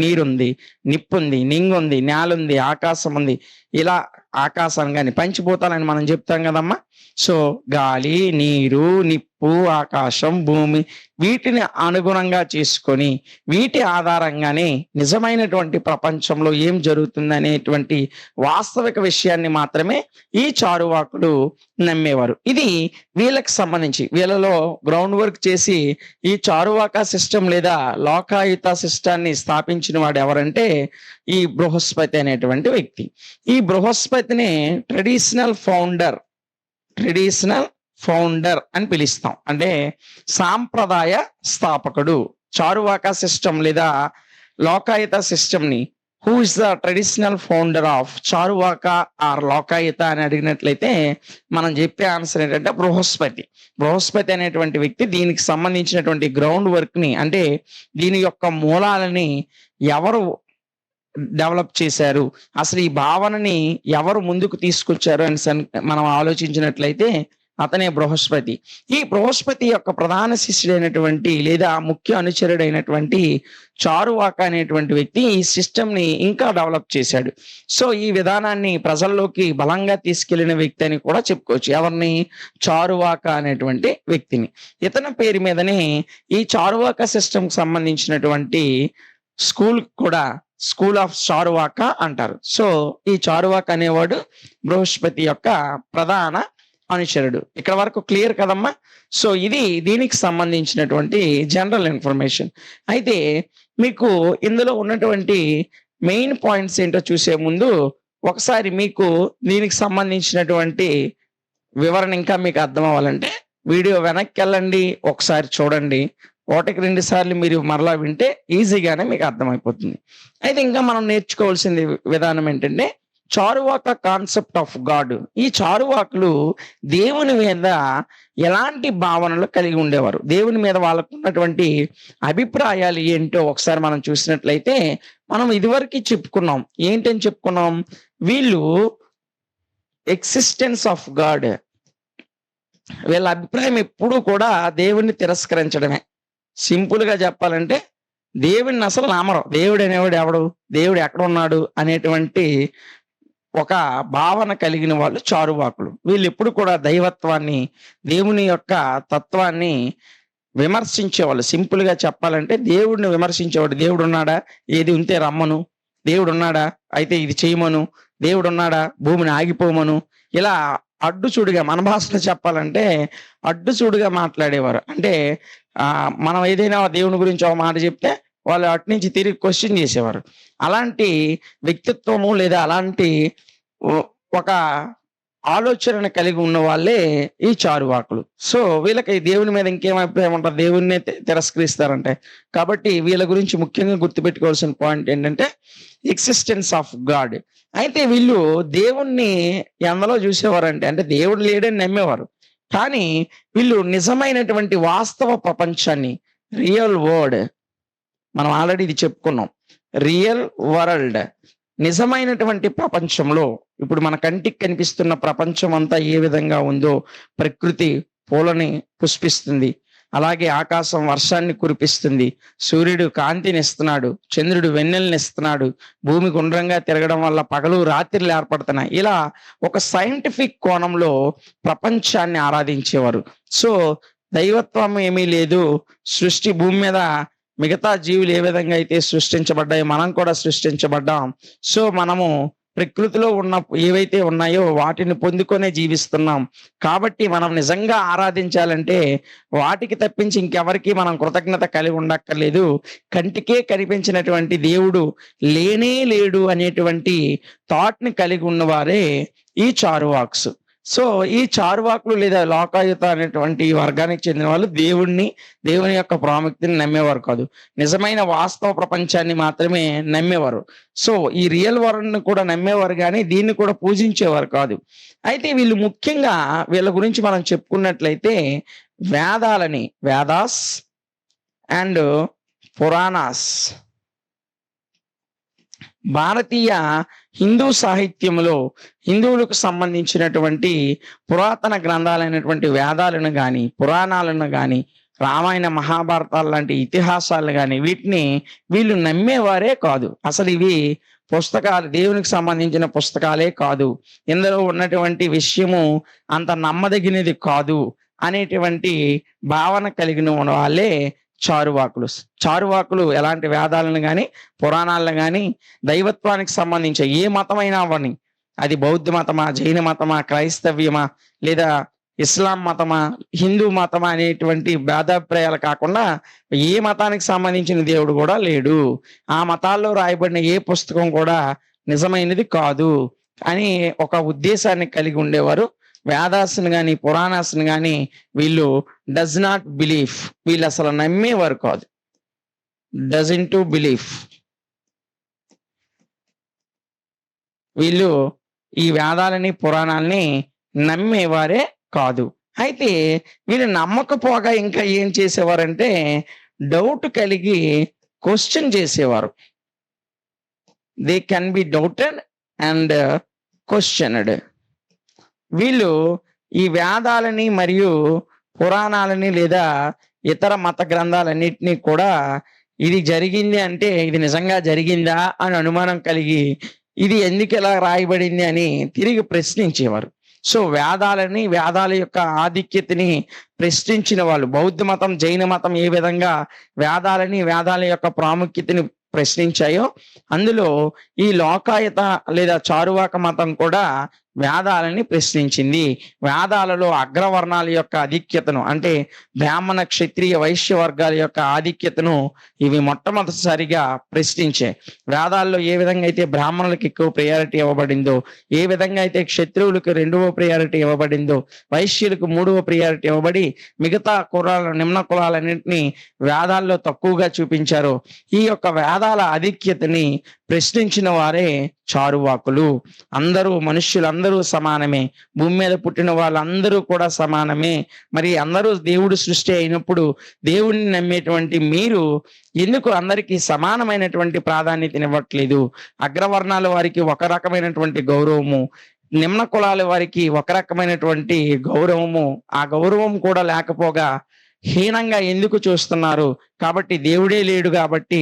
నీరుంది, నిప్పుంది, నింగుంది, నేలుంది, ఆకాశం ఉంది. ఇలా ఆకాశం కానీ పంచిపోతాలని మనం చెప్తాం కదమ్మా. సో గాలి, నీరు, నిప్పు, ఆకాశం, భూమి వీటిని అనుగుణంగా చేసుకొని వీటి ఆధారంగానే నిజమైనటువంటి ప్రపంచంలో ఏం జరుగుతుంది అనేటువంటి వాస్తవిక విషయాన్ని మాత్రమే ఈ చారువాకులు నమ్మేవారు. ఇది వీళ్ళకి సంబంధించి వీళ్ళలో గ్రౌండ్ వర్క్ చేసి ఈ చారువాక సిస్టమ్ లేదా లోకాయుత సిస్టాన్ని స్థాపించిన వాడు ఎవరంటే ఈ బృహస్పతి అనేటువంటి వ్యక్తి. ఈ బృహస్పతిని ట్రెడిషనల్ ఫౌండర్ అని పిలుస్తాం. అంటే సాంప్రదాయ స్థాపకుడు. చారువాక సిస్టమ్ లేదా లోకాయత సిస్టమ్ ని who is the traditional founder of Charvaka or Lokayata అని అడిగినట్లయితే మనం చెప్పే ఆన్సర్ ఏంటంటే బృహస్పతి అనేటువంటి వ్యక్తి దీనికి సంబంధించినటువంటి గ్రౌండ్ వర్క్ ని, అంటే దీని యొక్క మూలాలని ఎవరు డెవలప్ చేశారు, అసలు ఈ భావనని ఎవరు ముందుకు తీసుకొచ్చారు అని మనం ఆలోచించినట్లయితే అతనే బృహస్పతి. ఈ బృహస్పతి యొక్క ప్రధాన శిష్యుడైనటువంటి లేదా ముఖ్య అనుచరుడైనటువంటి చారువాక అనేటువంటి వ్యక్తి ఈ సిస్టమ్ ని ఇంకా డెవలప్ చేశాడు. సో ఈ విధానాన్ని ప్రజల్లోకి బలంగా తీసుకెళ్లిన వ్యక్తి అని కూడా చెప్పుకోవచ్చు. ఎవరిని? చారువాక అనేటువంటి వ్యక్తిని. ఇతని పేరు మీదనే ఈ చారువాక సిస్టమ్ కి సంబంధించినటువంటి స్కూల్ కూడా స్కూల్ ఆఫ్ చారువాక అంటారు. సో ఈ చారువాక అనేవాడు బృహస్పతి యొక్క ప్రధాన అనుచరుడు. ఇక్కడ వరకు క్లియర్ కదమ్మా. సో ఇది దీనికి సంబంధించినటువంటి జనరల్ ఇన్ఫర్మేషన్. అయితే మీకు ఇందులో ఉన్నటువంటి మెయిన్ పాయింట్స్ ఏంటో చూసే ముందు ఒకసారి మీకు దీనికి సంబంధించినటువంటి వివరణ ఇంకా మీకు అర్థం అవ్వాలంటే వీడియో వెనక్కి వెళ్ళండి, ఒకసారి చూడండి. 1-2 సార్లు మీరు మరలా వింటే ఈజీగానే మీకు అర్థమైపోతుంది. అయితే ఇంకా మనం నేర్చుకోవాల్సింది విధానం ఏంటంటే చారువాక కాన్సెప్ట్ ఆఫ్ గాడ్. ఈ చారువాకులు దేవుని మీద ఎలాంటి భావనలు కలిగి ఉండేవారు, దేవుని మీద వాళ్ళకు ఉన్నటువంటి అభిప్రాయాలు ఏంటో ఒకసారి మనం చూసినట్లయితే మనం ఇదివరకు చెప్పుకున్నాం. ఏంటని చెప్పుకున్నాం? వీళ్ళు ఎక్సిస్టెన్స్ ఆఫ్ గాడ్, వీళ్ళ అభిప్రాయం ఎప్పుడూ కూడా దేవుణ్ణి తిరస్కరించడమే. సింపుల్ గా చెప్పాలంటే దేవుడిని అసలు నమ్మరు. దేవుడు అనేవాడు ఎవడు, దేవుడు ఎక్కడ ఉన్నాడు అనేటువంటి ఒక భావన కలిగిన వాళ్ళు చారువాకులు. వీళ్ళు ఎప్పుడు కూడా దైవత్వాన్ని, దేవుని యొక్క తత్వాన్ని విమర్శించేవాళ్ళు. సింపుల్ గా చెప్పాలంటే దేవుడిని విమర్శించేవాడు. దేవుడు ఉన్నాడా, ఏది ఉంటే రమ్మను, దేవుడు ఉన్నాడా అయితే ఇది చేయమను, దేవుడు ఉన్నాడా భూమిని ఆగిపోమను, ఇలా అడ్డుచూడుగా, మన భాషలో చెప్పాలంటే అడ్డుచూడుగా మాట్లాడేవారు. అంటే మనం ఏదైనా దేవుని గురించి ఒక మాట చెప్తే వాళ్ళు అటు నుంచి తిరిగి క్వశ్చన్ చేసేవారు. అలాంటి వ్యక్తిత్వము లేదా అలాంటి ఒక ఆలోచనను కలిగి ఉన్న వాళ్ళే ఈ చారువాకులు. సో వీళ్ళకి దేవుని మీద ఇంకేం అభిప్రాయం ఉంటుంది, దేవుణ్ణే తిరస్కరిస్తారంటే. కాబట్టి వీళ్ళ గురించి ముఖ్యంగా గుర్తుపెట్టుకోవాల్సిన పాయింట్ ఏంటంటే ఎగ్జిస్టెన్స్ ఆఫ్ గాడ్. అయితే వీళ్ళు దేవుణ్ణి ఎందులో చూసేవారంటే, అంటే దేవుడు లేడని నమ్మేవారు. కానీ వీళ్ళు నిజమైనటువంటి వాస్తవ ప్రపంచాన్ని, రియల్ వరల్డ్, మనం ఆల్రెడీ ఇది చెప్పుకున్నాం, రియల్ వరల్డ్, నిజమైనటువంటి ప్రపంచంలో ఇప్పుడు మన కంటికి కనిపిస్తున్న ప్రపంచం అంతా ఏ విధంగా ఉందో, ప్రకృతి పూలని పుష్పిస్తుంది, అలాగే ఆకాశం వర్షాన్ని కురిపిస్తుంది, సూర్యుడు కాంతిని ఇస్తున్నాడు, చంద్రుడు వెన్నెల్ని ఇస్తున్నాడు, భూమి గుండ్రంగా తిరగడం వల్ల పగలు రాత్రులు ఏర్పడుతున్నాయి. ఇలా ఒక సైంటిఫిక్ కోణంలో ప్రపంచాన్ని ఆరాధించేవారు. సో దైవత్వం ఏమీ లేదు, సృష్టి భూమి మీద మిగతా జీవులు ఏ విధంగా అయితే సృష్టించబడ్డాయో మనం కూడా సృష్టించబడ్డాం. సో మనము ప్రకృతిలో ఉన్న ఏవైతే ఉన్నాయో వాటిని పొందుకొనే జీవిస్తున్నాం. కాబట్టి మనం నిజంగా ఆరాధించాలంటే వాటికి తప్పించి ఇంకెవరికి మనం కృతజ్ఞత కలిగి ఉండక్కర్లేదు. కంటికే కనిపించినటువంటి దేవుడు లేనే లేడు అనేటువంటి థాట్ ని కలిగి ఉన్నవారే ఈ చారువాక్స్. సో ఈ చారువాకులు లేదా లోకాయుత అనేటువంటి వర్గానికి చెందిన వాళ్ళు దేవుని యొక్క ప్రాముఖ్యతని నమ్మేవారు కాదు, నిజమైన వాస్తవ ప్రపంచాన్ని మాత్రమే నమ్మేవారు. సో ఈ రియల్ వరల్డ్ ని కూడా నమ్మేవారు కానీ దీన్ని కూడా పూజించేవారు కాదు. అయితే వీళ్ళు ముఖ్యంగా వీళ్ళ గురించి మనం చెప్పుకున్నట్లయితే వేదాస్ అండ్ పురాణాస్, భారతీయ హిందూ సాహిత్యంలో హిందువులకు సంబంధించినటువంటి పురాతన గ్రంథాలైనటువంటి వేదాలను గాని, పురాణాలను గాని, రామాయణ మహాభారతాలు లాంటి ఇతిహాసాలను గాని వీటిని వీళ్ళు నమ్మేవారే కాదు. అసలు ఇవి పుస్తకాలు, దేవునికి సంబంధించిన పుస్తకాలే కాదు, ఇందులో ఉన్నటువంటి విషయము అంత నమ్మదగినది కాదు అనేటువంటి భావన కలిగిన వాళ్ళే చారువాకులు ఎలాంటి వేదాలను గాని, పురాణాలను గాని, దైవత్వానికి సంబంధించి ఏ మతమైనా అవని, అది బౌద్ధ మతమా, జైన మతమా, క్రైస్తవ్యమా, లేదా ఇస్లాం మతమా, హిందూ మతమా అనేటువంటి భేదాభిప్రాయాలు కాకుండా ఏ మతానికి సంబంధించిన దేవుడు కూడా లేడు, ఆ మతాల్లో రాయబడిన ఏ పుస్తకం కూడా నిజమైనది కాదు అని ఒక ఉద్దేశాన్ని కలిగి ఉండేవారు. వేదాస్ని గాని, పురాణాస్ని గాని వీళ్ళు డస్ నాట్ బిలీవ్, వీళ్ళు అసలు నమ్మేవారు కాదు. డజన్ టు బిలీవ్, వీళ్ళు ఈ వేదాలని పురాణాలని నమ్మేవారే కాదు. అయితే వీళ్ళు నమ్మకపోగా ఇంకా ఏం చేసేవారంటే డౌట్ కలిగి క్వశ్చన్ చేసేవారు. They can be doubted and questioned. వీళ్ళు ఈ వేదాలని మరియు పురాణాలని లేదా ఇతర మత గ్రంథాలన్నిటినీ కూడా ఇది జరిగింది అంటే ఇది నిజంగా జరిగిందా అని అనుమానం కలిగి ఇది ఎందుకు ఇలా రాయబడింది అని తిరిగి ప్రశ్నించేవారు. సో వేదాల యొక్క ఆధిక్యతని ప్రశ్నించిన వాళ్ళు, బౌద్ధ మతం, జైన మతం ఏ విధంగా వేదాల యొక్క ప్రాముఖ్యతని ప్రశ్నించాయో అందులో ఈ లోకాయత లేదా చారువాక మతం కూడా వేదాలని ప్రశ్నించింది. వేదాలలో అగ్రవర్ణాల యొక్క ఆధిక్యతను, అంటే బ్రాహ్మణ, క్షత్రియ, వైశ్య వర్గాల యొక్క ఆధిక్యతను ఇవి మొట్టమొదటిసారిగా ప్రశ్నించే. వేదాల్లో ఏ విధంగా అయితే బ్రాహ్మణులకు ఎక్కువ ప్రయారిటీ ఇవ్వబడిందో, ఏ విధంగా అయితే క్షత్రువులకు 2వ ప్రయారిటీ ఇవ్వబడిందో, వైశ్యులకు 3వ ప్రయారిటీ ఇవ్వబడి మిగతా నిమ్న కులాలన్నింటినీ వేదాల్లో తక్కువగా చూపించారో, ఈ యొక్క వేదాల ఆధిక్యతని ప్రశ్నించిన వారే చారువాకులు. మనుష్యులందరూ సమానమే, భూమి మీద పుట్టిన వాళ్ళందరూ కూడా సమానమే. మరి అందరూ దేవుడు సృష్టి అయినప్పుడు దేవుడిని నమ్మేటువంటి మీరు ఎందుకు అందరికీ సమానమైనటువంటి ప్రాధాన్యతనివ్వట్లేదు? అగ్రవర్ణాల వారికి ఒక రకమైనటువంటి గౌరవము, నిమ్న కులాల వారికి ఒక రకమైనటువంటి గౌరవము, ఆ గౌరవం కూడా లేకపోగా హీనంగా ఎందుకు చూస్తున్నారు? కాబట్టి దేవుడే లేడు కాబట్టి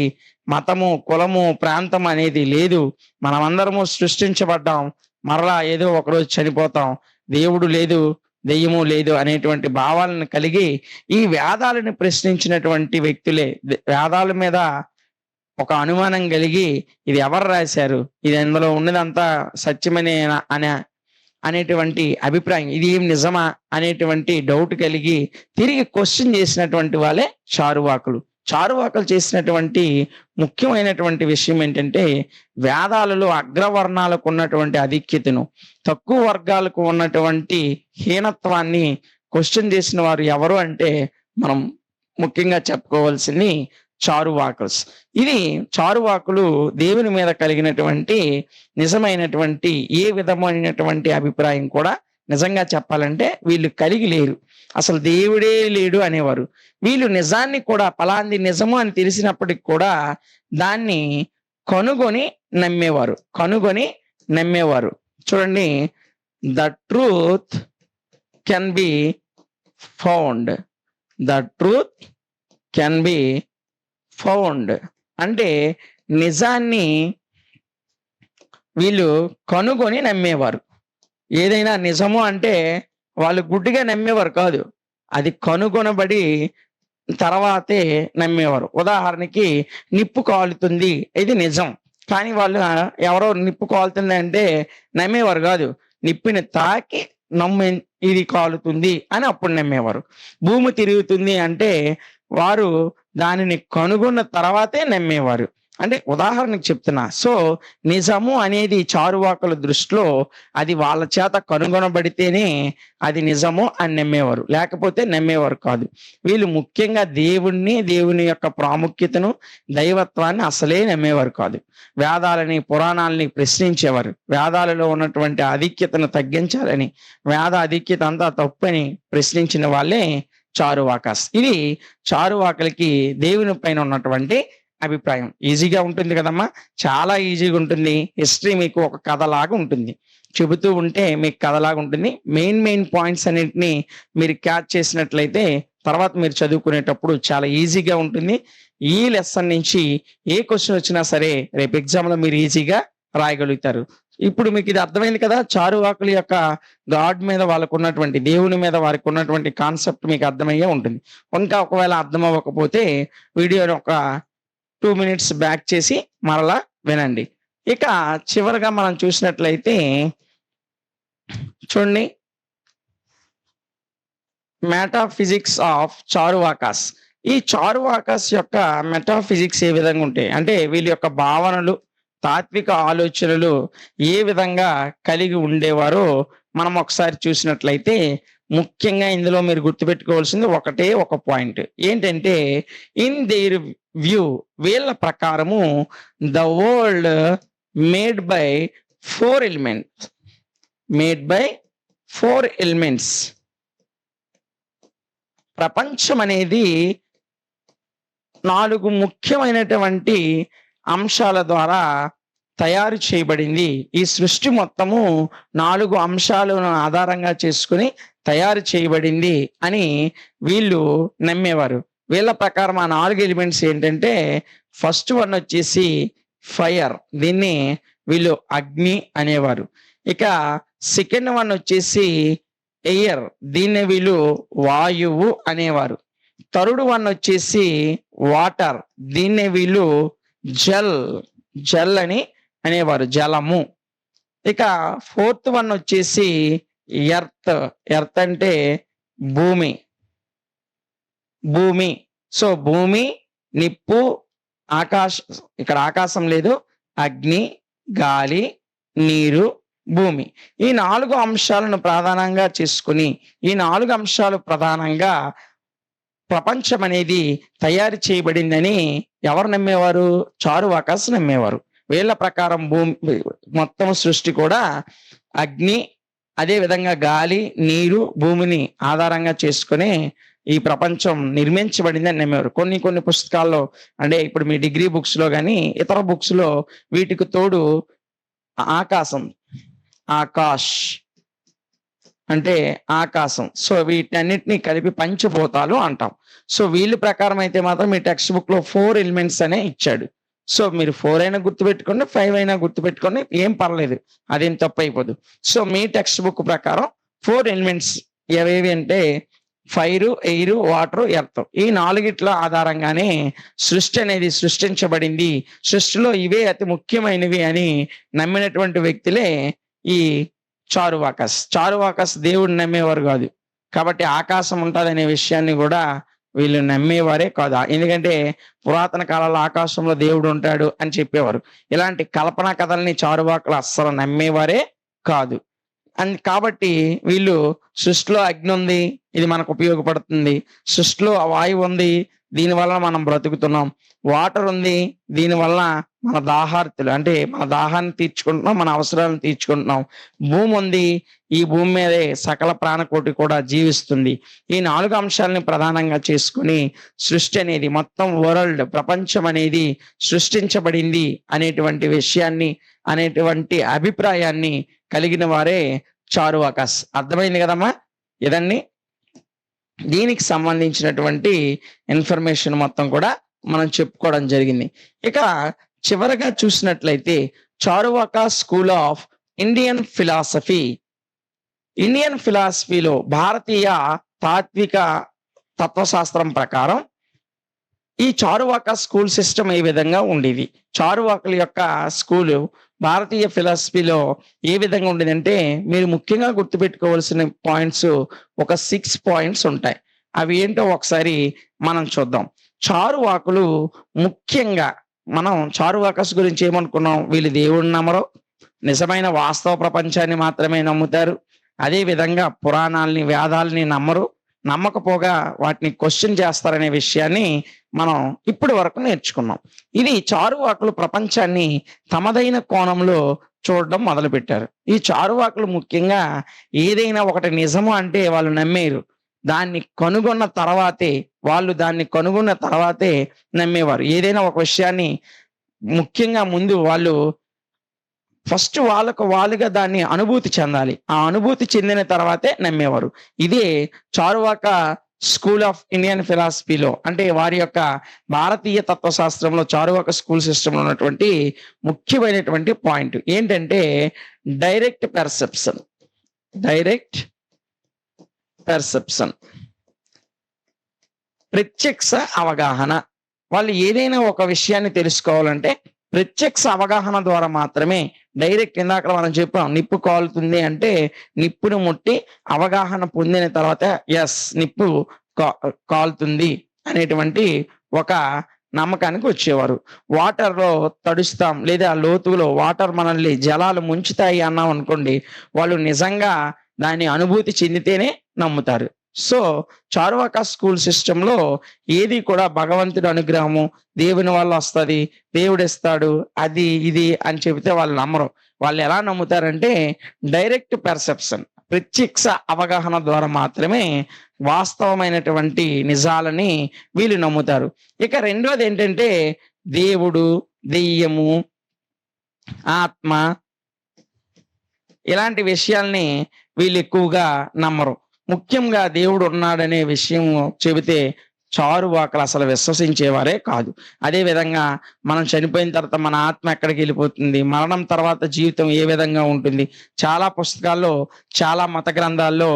మతము, కులము, ప్రాంతం అనేది లేదు. మనమందరము సృష్టించబడ్డాం. మరలా ఏదో ఒకరోజు చనిపోతాం. దేవుడు లేదు, దెయ్యము లేదు అనేటువంటి భావాలను కలిగి ఈ వేదాలను ప్రశ్నించినటువంటి వ్యక్తులే వేదాల మీద ఒక అనుమానం కలిగి ఇది ఎవరు రాశారు? ఇది అందులో ఉన్నదంతా సత్యమనేనా అనేటువంటి అభిప్రాయం, ఇది ఏం నిజమా అనేటువంటి డౌట్ కలిగి తిరిగి క్వశ్చన్ చేసినటువంటి వాళ్ళే చారువాకులు. చారువాకులు చేసినటువంటి ముఖ్యమైనటువంటి విషయం ఏంటంటే వేదాలలో అగ్రవర్ణాలకు ఉన్నటువంటి ఆధిక్యతను, తక్కువ వర్గాలకు ఉన్నటువంటి హీనత్వాన్ని క్వశ్చన్ చేసిన వారు ఎవరు అంటే మనం ముఖ్యంగా చెప్పుకోవాల్సింది చారువాకుల్స్. ఇది చారువాకులు దేవుని మీద కలిగినటువంటి నిజమైనటువంటి ఏ విధమైనటువంటి అభిప్రాయం కూడా నిజంగా చెప్పాలంటే వీళ్ళు కలిగి లేరు. అసలు దేవుడే లేడు అనేవారు. వీళ్ళు నిజాన్ని కూడా పలాంది నిజము అని తెలిసినప్పటికి కూడా దాన్ని కనుగొని నమ్మేవారు. చూడండి, the truth can be found. అంటే నిజాన్ని వీళ్ళు కనుగొని నమ్మేవారు. ఏదైనా నిజము అంటే వాళ్ళు గుడ్డిగా నమ్మేవారు కాదు, అది కనుగొనబడి తర్వాతే నమ్మేవారు. ఉదాహరణకి నిప్పు కాలుతుంది, ఇది నిజం. కానీ వాళ్ళు ఎవరో నిప్పు కాలుతుంది అంటే నమ్మేవారు కాదు, నిప్పుని తాకి ఇది కాలుతుంది అని అప్పుడు నమ్మేవారు. భూమి తిరుగుతుంది అంటే వారు దానిని కనుగొన్న తర్వాతే నమ్మేవారు. అంటే ఉదాహరణకు చెప్తున్నా. సో నిజము అనేది చారువాకుల దృష్టిలో అది వాళ్ళ చేత కనుగొనబడితేనే అది నిజము అని నమ్మేవారు, లేకపోతే నమ్మేవారు కాదు. వీళ్ళు ముఖ్యంగా దేవుని యొక్క ప్రాముఖ్యతను, దైవత్వాన్ని అసలే నమ్మేవారు కాదు. వేదాలని, పురాణాలని ప్రశ్నించేవారు. వేదాలలో ఉన్నటువంటి ఆధిక్యతను తగ్గించాలని, వేద ఆధిక్యత అంతా తప్పని ప్రశ్నించిన వాళ్ళే చారువాకాస్. ఇది చారువాకులకి దేవుని పైన ఉన్నటువంటి అభిప్రాయం. ఈజీగా ఉంటుంది కదమ్మా, చాలా ఈజీగా ఉంటుంది. హిస్టరీ మీకు ఒక కథలాగా ఉంటుంది, చెబుతూ ఉంటే మీకు కథలాగా ఉంటుంది. మెయిన్ పాయింట్స్ అన్నింటినీ మీరు క్యాచ్ చేసినట్లయితే తర్వాత మీరు చదువుకునేటప్పుడు చాలా ఈజీగా ఉంటుంది. ఈ లెసన్ నుంచి ఏ క్వశ్చన్ వచ్చినా సరే రేపు ఎగ్జామ్లో మీరు ఈజీగా రాయగలుగుతారు. ఇప్పుడు మీకు ఇది అర్థమైంది కదా, చారువాకుల యొక్క గాడ్ మీద వాళ్ళకు ఉన్నటువంటి, దేవుని మీద వారికి ఉన్నటువంటి కాన్సెప్ట్ మీకు అర్థమయ్యే ఉంటుంది. ఇంకా ఒకవేళ అర్థం అవ్వకపోతే వీడియోని ఒక 2 minutes బ్యాక్ చేసి మరలా వినండి. ఇక చివరిగా మనం చూసినట్లయితే చూడండి, మెటాఫిజిక్స్ ఆఫ్ చారువాకాస్. ఈ చారువాకాస్ యొక్క మెటాఫిజిక్స్ ఏ విధంగా ఉంటాయి అంటే వీళ్ళ యొక్క భావనలు, తాత్విక ఆలోచనలు ఏ విధంగా కలిగి ఉండేవారో మనం ఒకసారి చూసినట్లయితే ముఖ్యంగా ఇందులో మీరు గుర్తుపెట్టుకోవాల్సింది ఒక పాయింట్ ఏంటంటే, ఇన్ దేర్ వ్యూ, వీళ్ళ ప్రకారము the world made by 4 elements. ప్రపంచం అనేది 4 ముఖ్యమైనటువంటి అంశాల ద్వారా తయారు చేయబడింది. ఈ సృష్టి మొత్తము 4 అంశాలను ఆధారంగా చేసుకుని తయారు చేయబడింది అని వీళ్ళు నమ్మేవారు. వీళ్ళ ప్రకారం ఆ 4 ఎలిమెంట్స్ ఏంటంటే, ఫస్ట్ వన్ వచ్చేసి ఫైర్, దీన్ని వీళ్ళు అగ్ని అనేవారు. ఇక సెకండ్ వన్ వచ్చేసి ఎయిర్, దీన్ని వీళ్ళు వాయువు అనేవారు. థర్డ్ వన్ వచ్చేసి వాటర్, దీన్నే వీళ్ళు జల్ అని అనేవారు, జలము. ఇక ఫోర్త్ వన్ వచ్చేసి ఎర్త్ అంటే భూమి. సో భూమి, నిప్పు, ఇక్కడ ఆకాశం లేదు, అగ్ని, గాలి, నీరు, భూమి. ఈ 4 అంశాలను ప్రధానంగా చేసుకుని, ఈ 4 అంశాలు ప్రధానంగా ప్రపంచం అనేది తయారు చేయబడిందని ఎవరు నమ్మేవారు? చారువాకాస్ నమ్మేవారు. వీళ్ళ ప్రకారం భూమి మొత్తం సృష్టి కూడా అగ్ని, అదే విధంగా గాలి, నీరు, భూమిని ఆధారంగా చేసుకుని ఈ ప్రపంచం నిర్మించబడిందని నమ్మేవారు. కొన్ని పుస్తకాల్లో, అంటే ఇప్పుడు మీ డిగ్రీ బుక్స్ లో కానీ ఇతర బుక్స్ లో వీటికి తోడు ఆకాశ్, అంటే ఆకాశం. సో వీటన్నిటిని కలిపి పంచభూతాలు అంటాం. సో వీళ్ళ ప్రకారం అయితే మాత్రం మీ టెక్స్ట్ బుక్‌లో 4 ఎలిమెంట్స్ అనే ఇచ్చాడు. సో మీరు 4 అయినా గుర్తుపెట్టుకోండి, 5 అయినా గుర్తుపెట్టుకోండి. ఏం పర్లేదు. అదేం తప్పైపోదు. సో మీ టెక్స్ట్ బుక్ ప్రకారం 4 ఎలిమెంట్స్ ఏవేవి అంటే ఫైరు, ఎయిరు, వాటరు, ఎర్త్. ఈ 4 ఆధారంగానే సృష్టి అనేది సృష్టించబడింది. సృష్టిలో ఇవే అతి ముఖ్యమైనవి అని నమ్మినటువంటి వ్యక్తులే ఈ చారువాకస్. చారువాకస్ దేవుడిని నమ్మేవారు కాదు. కాబట్టి ఆకాశం ఉంటదనే విషయాన్ని కూడా వీళ్ళు నమ్మేవారే కాదు. ఎందుకంటే పురాతన కాలంలో ఆకాశంలో దేవుడు ఉంటాడు అని చెప్పేవారు. ఇలాంటి కల్పనా కథల్ని చారువాకులు అస్సలు నమ్మేవారే కాదు. కాబట్టి వీళ్ళు సృష్టిలో అగ్ని ఉంది, ఇది మనకు ఉపయోగపడుతుంది. సృష్టిలో వాయువు ఉంది, దీనివల్ల మనం బ్రతుకుతున్నాం. వాటర్ ఉంది, దీనివల్ల మన దాహార్తులు అంటే మన దాహాన్ని తీర్చుకుంటున్నాం, మన అవసరాలను తీర్చుకుంటున్నాం. భూమి ఉంది, ఈ భూమి మీదే సకల ప్రాణకోటి కూడా జీవిస్తుంది. ఈ 4 అంశాలని ప్రధానంగా చేసుకుని సృష్టి అనేది మొత్తం వరల్డ్ ప్రపంచం అనేది సృష్టించబడింది అనేటువంటి విషయాన్ని అనేటువంటి అభిప్రాయాన్ని కలిగిన వారే చారువాకస్. అర్థమైంది కదమ్మా? ఇదండి దీనికి సంబంధించినటువంటి ఇన్ఫర్మేషన్ మొత్తం కూడా మనం చెప్పుకోవడం జరిగింది. ఇక చివరగా చూసినట్లయితే Charvaka school of Indian philosophy. Indian ఫిలాసఫీలో భారతీయ తాత్విక తత్వశాస్త్రం ప్రకారం ఈ చారువాక స్కూల్ సిస్టమ్ ఏ విధంగా ఉండేది? చారువాకుల యొక్క స్కూలు భారతీయ ఫిలాసఫీలో ఏ విధంగా ఉండేదంటే మీరు ముఖ్యంగా గుర్తుపెట్టుకోవాల్సిన పాయింట్స్ ఒక 6 పాయింట్స్ ఉంటాయి. అవి ఏంటో ఒకసారి మనం చూద్దాం. చారువాకులు ముఖ్యంగా మనం చారువాకస్ గురించి ఏమనుకున్నాం? వీళ్ళు దేవుడిని నమ్మరు, నిజమైన వాస్తవ ప్రపంచాన్ని మాత్రమే నమ్ముతారు. అదే విధంగా పురాణాలని వేదాలని నమ్మరు, నమ్మకపోగా వాటిని క్వశ్చన్ చేస్తారనే విషయాన్ని మనం ఇప్పటి వరకు నేర్చుకున్నాం. ఇది చారువాకులు ప్రపంచాన్ని తమదైన కోణంలో చూడడం మొదలుపెట్టారు. ఈ చారువాకులు ముఖ్యంగా ఏదైనా ఒకటి నిజము అంటే వాళ్ళు నమ్మేరు, దాన్ని కనుగొన్న తర్వాతే నమ్మేవారు. ఏదైనా ఒక విషయాన్ని ముఖ్యంగా ముందు వాళ్ళు ఫస్ట్ వాళ్ళుగా దాన్ని అనుభూతి చెందాలి. ఆ అనుభూతి చెందిన తర్వాతే నమ్మేవారు. ఇదే చారువాక స్కూల్ ఆఫ్ ఇండియన్ ఫిలాసఫీలో అంటే వారి యొక్క భారతీయ తత్వశాస్త్రంలో చారువాక స్కూల్ సిస్టంలో ఉన్నటువంటి ముఖ్యమైనటువంటి పాయింట్ ఏంటంటే డైరెక్ట్ పెర్సెప్షన్, ప్రత్యక్ష అవగాహన. వాళ్ళు ఏదైనా ఒక విషయాన్ని తెలుసుకోవాలంటే ప్రత్యక్ష అవగాహన ద్వారా మాత్రమే డైరెక్ట్. ఇందాక మనం చెప్పాం నిప్పు కాలుతుంది అంటే నిప్పును ముట్టి అవగాహన పొందిన తర్వాత ఎస్ నిప్పు కాలుతుంది అనేటువంటి ఒక నమ్మకానికి వచ్చేవారు. వాటర్లో తడుస్తాం లేదా లోతులో వాటర్ మనల్ని జలాలు ముంచుతాయి అన్నాం అనుకోండి, వాళ్ళు నిజంగా దాన్ని అనుభూతి చెందితేనే నమ్ముతారు. సో చారువాక స్కూల్ సిస్టంలో ఏది కూడా భగవంతుడి అనుగ్రహము దేవుని వల్ల వస్తుంది, దేవుడు ఇస్తాడు, అది ఇది అని చెబితే వాళ్ళు నమ్మరు. వాళ్ళు ఎలా నమ్ముతారంటే డైరెక్ట్ పెర్సెప్షన్, ప్రత్యక్ష అవగాహన ద్వారా మాత్రమే వాస్తవమైనటువంటి నిజాలని వీళ్ళు నమ్ముతారు. ఇక రెండోది ఏంటంటే దేవుడు, దెయ్యము, ఆత్మ ఇలాంటి విషయాల్ని వీళ్ళు ఎక్కువగా నమ్మరు. ముఖ్యంగా దేవుడు ఉన్నాడనే విషయం చెబితే చారువాకలు అసలు విశ్వసించేవారే కాదు. అదే విధంగా మనం చనిపోయిన తర్వాత మన ఆత్మ ఎక్కడికి వెళ్ళిపోతుంది, మరణం తర్వాత జీవితం ఏ విధంగా ఉంటుంది, చాలా పుస్తకాల్లో చాలా మత గ్రంథాల్లో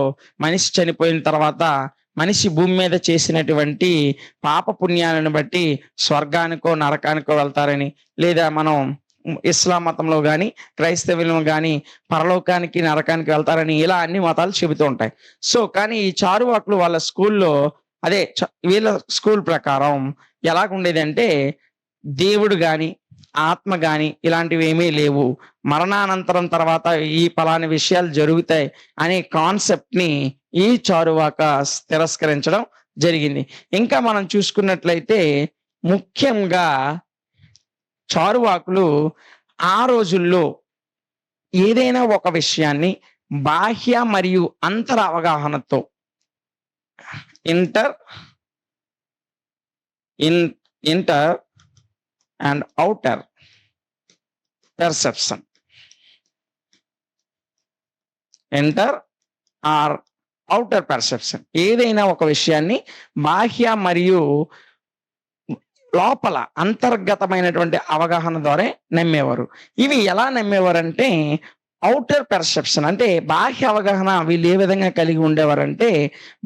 మనిషి చనిపోయిన తర్వాత మనిషి భూమి మీద చేసినటువంటి పాప పుణ్యాలను బట్టి స్వర్గానికో నరకానికో వెళ్తారని, లేదా మనం ఇస్లాం మతంలో కానీ క్రైస్తవులు కానీ పరలోకానికి నరకానికి వెళ్తారని ఇలా అన్ని మతాలు చెబుతూ ఉంటాయి. సో కానీ ఈ చారువాకులు వాళ్ళ స్కూల్లో వీళ్ళ స్కూల్ ప్రకారం ఎలాగుండేదంటే దేవుడు గాని ఆత్మ గాని ఇలాంటివి ఏమీ లేవు, మరణానంతరం తర్వాత ఈ పలాని విషయాలు జరుగుతాయి అనే కాన్సెప్ట్ ని ఈ చారువాక తిరస్కరించడం జరిగింది. ఇంకా మనం చూసుకున్నట్లయితే ముఖ్యంగా చారువాకులు ఆ రోజుల్లో ఏదైనా ఒక విషయాన్ని బాహ్య మరియు అంతర అవగాహనతో inter and outer perception, inter or outer perception. ఏదైనా ఒక విషయాన్ని బాహ్య మరియు లోపల అంతర్గతమైనటువంటి అవగాహన ద్వారా నమ్మేవారు. ఇవి ఎలా నమ్మేవారంటే ఔటర్ పర్సెప్షన్ అంటే బాహ్య అవగాహన వీళ్ళు ఏ విధంగా కలిగి ఉండేవారంటే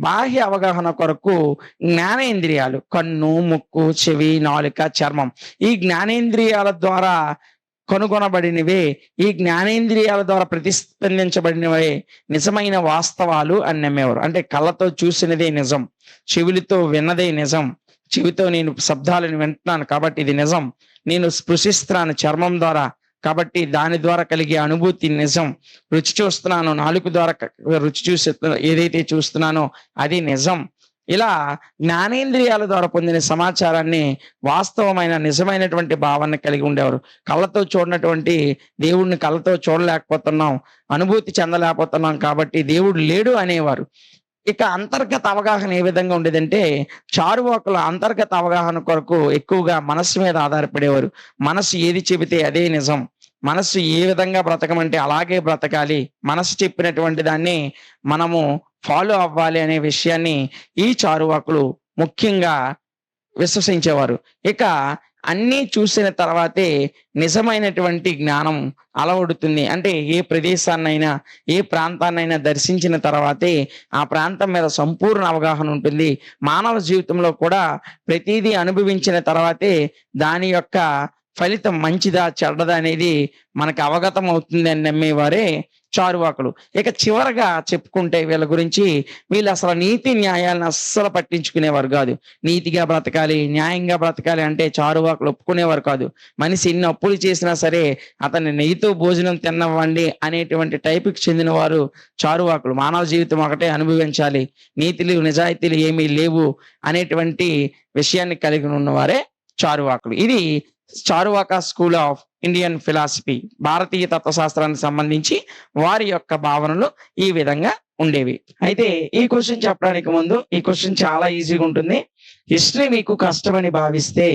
బాహ్య అవగాహన కొరకు జ్ఞానేంద్రియాలు కన్ను, ముక్కు, చెవి, నాలుక, చర్మం ఈ జ్ఞానేంద్రియాల ద్వారా కనుగొనబడినవే, ఈ జ్ఞానేంద్రియాల ద్వారా ప్రతిస్పందించబడినవే నిజమైన వాస్తవాలు అని నమ్మేవారు. అంటే కళ్ళతో చూసినదే నిజం, చెవులతో విన్నదే నిజం, చెవితో నేను శబ్దాలను వింటున్నాను కాబట్టి ఇది నిజం, నేను స్పృశిస్తున్నాను చర్మం ద్వారా కాబట్టి దాని ద్వారా కలిగే అనుభూతి నిజం, రుచి చూస్తున్నాను నాలుక ద్వారా రుచి చూసి ఏదైతే చూస్తున్నానో అది నిజం. ఇలా జ్ఞానేంద్రియాల ద్వారా పొందిన సమాచారాన్ని వాస్తవమైన నిజమైనటువంటి భావాన్ని కలిగి ఉండేవారు. కళ్ళతో చూడనటువంటి దేవుడిని కళ్ళతో చూడలేకపోతున్నాం, అనుభూతి చెందలేకపోతున్నాం కాబట్టి దేవుడు లేడు అనేవారు. ఇక అంతర్గత అవగాహన ఏ విధంగా ఉండేదంటే చారువాకుల అంతర్గత అవగాహన కొరకు ఎక్కువగా మనస్సు మీద ఆధారపడేవారు. మనస్సు ఏది చెబితే అదే నిజం, మనస్సు ఏ విధంగా బ్రతకమంటే అలాగే బ్రతకాలి, మనస్సు చెప్పినటువంటి దాన్ని మనము ఫాలో అవ్వాలి అనే విషయాన్ని ఈ చారువాకులు ముఖ్యంగా విశ్వసించేవారు. ఇక అన్నీ చూసిన తర్వాతే నిజమైనటువంటి జ్ఞానం అలవడుతుంది. అంటే ఏ ప్రదేశాన్నైనా ఏ ప్రాంతాన్నైనా దర్శించిన తర్వాతే ఆ ప్రాంతం మీద సంపూర్ణ అవగాహన ఉంటుంది. మానవ జీవితంలో కూడా ప్రతిదీ అనుభవించిన తర్వాతే దాని యొక్క ఫలితం మంచిదా చెడ్డదా అనేది మనకు అవగతం అవుతుంది అని నమ్మేవారే చారువాకులు. ఇక చివరగా చెప్పుకుంటే వీళ్ళ గురించి, వీళ్ళు అసలు నీతి న్యాయాలను అస్సలు పట్టించుకునేవారు కాదు. నీతిగా బ్రతకాలి, న్యాయంగా బ్రతకాలి అంటే చారువాకులు ఒప్పుకునేవారు కాదు. మనిషి ఎన్ని అప్పులు చేసినా సరే అతన్ని నెయ్యితో భోజనం తిన్నవ్వండి అనేటువంటి టైపుకి చెందిన వారు చారువాకులు. మానవ జీవితం ఒకటే అనుభవించాలి, నీతిలు నిజాయితీలు ఏమీ లేవు అనేటువంటి విషయాన్ని కలిగి ఉన్నవారే చారువాకులు. ఇది Charuvaka school of Indian philosophy, భారతీయ తత్వశాస్త్రానికి సంబంధించి వారి యొక్క భావనలు ఈ విధంగా ఉండేవి. అయితే ఈ క్వశ్చన్ చెప్పడానికి ముందు, ఈ క్వశ్చన్ చాలా ఈజీగా ఉంటుంది. హిస్టరీ మీకు కష్టమని భావిస్తే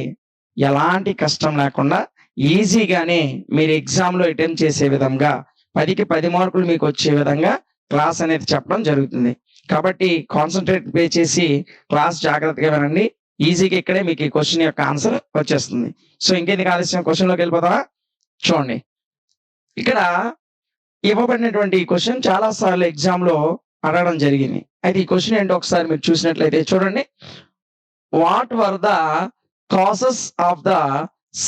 ఎలాంటి కష్టం లేకుండా ఈజీగానే మీరు ఎగ్జామ్ లో అటెంప్ట్ చేసే విధంగా 10కి 10 మార్కులు మీకు వచ్చే విధంగా క్లాస్ అనేది చెప్పడం జరుగుతుంది. కాబట్టి కాన్సన్ట్రేట్ పే చేసి క్లాస్ జాగ్రత్తగా వినండి. ఈజీగా ఇక్కడే మీకు ఈ క్వశ్చన్ యొక్క ఆన్సర్ వచ్చేస్తుంది. సో ఇంకేందుకు ఆలస్యం, క్వశ్చన్ లోకి వెళ్ళిపోతావా? చూడండి, ఇక్కడ ఇవ్వబడినటువంటి ఈ క్వశ్చన్ చాలా సార్లు ఎగ్జామ్ లో అడగడం జరిగింది. అయితే ఈ క్వశ్చన్ ఏంటో ఒకసారి మీరు చూసినట్లయితే చూడండి. What were the causes of the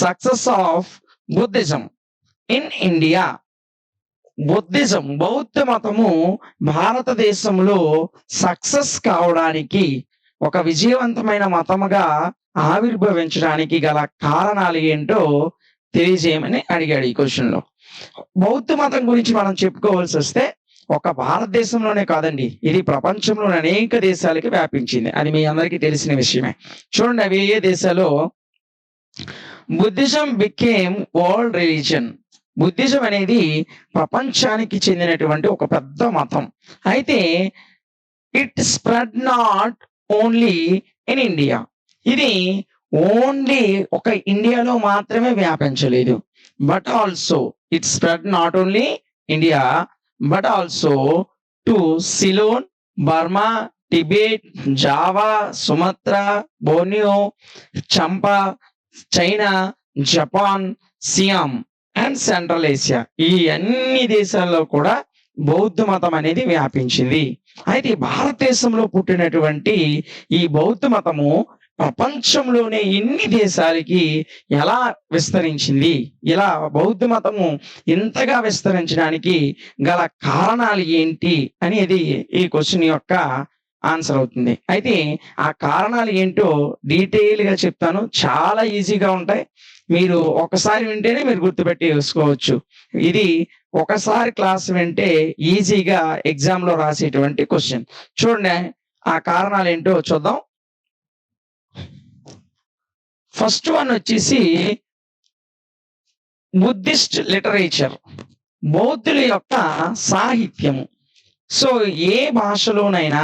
success of Buddhism in India? Buddhism, బౌద్ధ మతము భారతదేశంలో సక్సెస్ కావడానికి, ఒక విజయవంతమైన మతముగా ఆవిర్భవించడానికి గల కారణాలు ఏంటో తెలియజేయమని అడిగాడు ఈ క్వశ్చన్ లో. బౌద్ధ మతం గురించి మనం చెప్పుకోవాల్సి వస్తే ఒక భారతదేశంలోనే కాదండి, ఇది ప్రపంచంలోని అనేక దేశాలకి వ్యాపించింది. అది మీ అందరికీ తెలిసిన విషయమే. చూడండి, అవి ఏ దేశాలు. Buddhism became world religion. Buddhism అనేది ప్రపంచానికి చెందినటువంటి ఒక పెద్ద మతం. అయితే it spread not only in India. ఇది ఓన్లీ ఒక ఇండియాలో మాత్రమే వ్యాపించలేదు. But also it spread not only India but also to Ceylon, Burma, Tibet, Java, Sumatra, Borneo, Champa, China, Japan, Siam and Central Asia. ఈ అన్ని దేశాల్లో కూడా బౌద్ధ మతం అనేది వ్యాపించింది. అయితే భారతదేశంలో పుట్టినటువంటి ఈ బౌద్ధ మతము ప్రపంచంలోనే ఇన్ని దేశాలకి ఎలా విస్తరించింది, ఇలా బౌద్ధ మతము ఇంతగా విస్తరించడానికి గల కారణాలు ఏంటి అనేది ఈ క్వశ్చన్ యొక్క ఆన్సర్ అవుతుంది. అయితే ఆ కారణాలు ఏంటో డీటెయిల్ గా చెప్తాను. చాలా ఈజీగా ఉంటాయి. మీరు ఒకసారి వింటేనే మీరు గుర్తుపెట్టి వేసుకోవచ్చు. ఇది ఒకసారి క్లాస్ వింటే ఈజీగా ఎగ్జామ్ లో రాసేటువంటి క్వశ్చన్. చూడండి, ఆ కారణాలు ఏంటో చూద్దాం. ఫస్ట్ వన్ వచ్చేసి బుద్ధిస్ట్ లిటరేచర్, బౌద్ధుల యొక్క సాహిత్యము. సో ఏ భాషలోనైనా,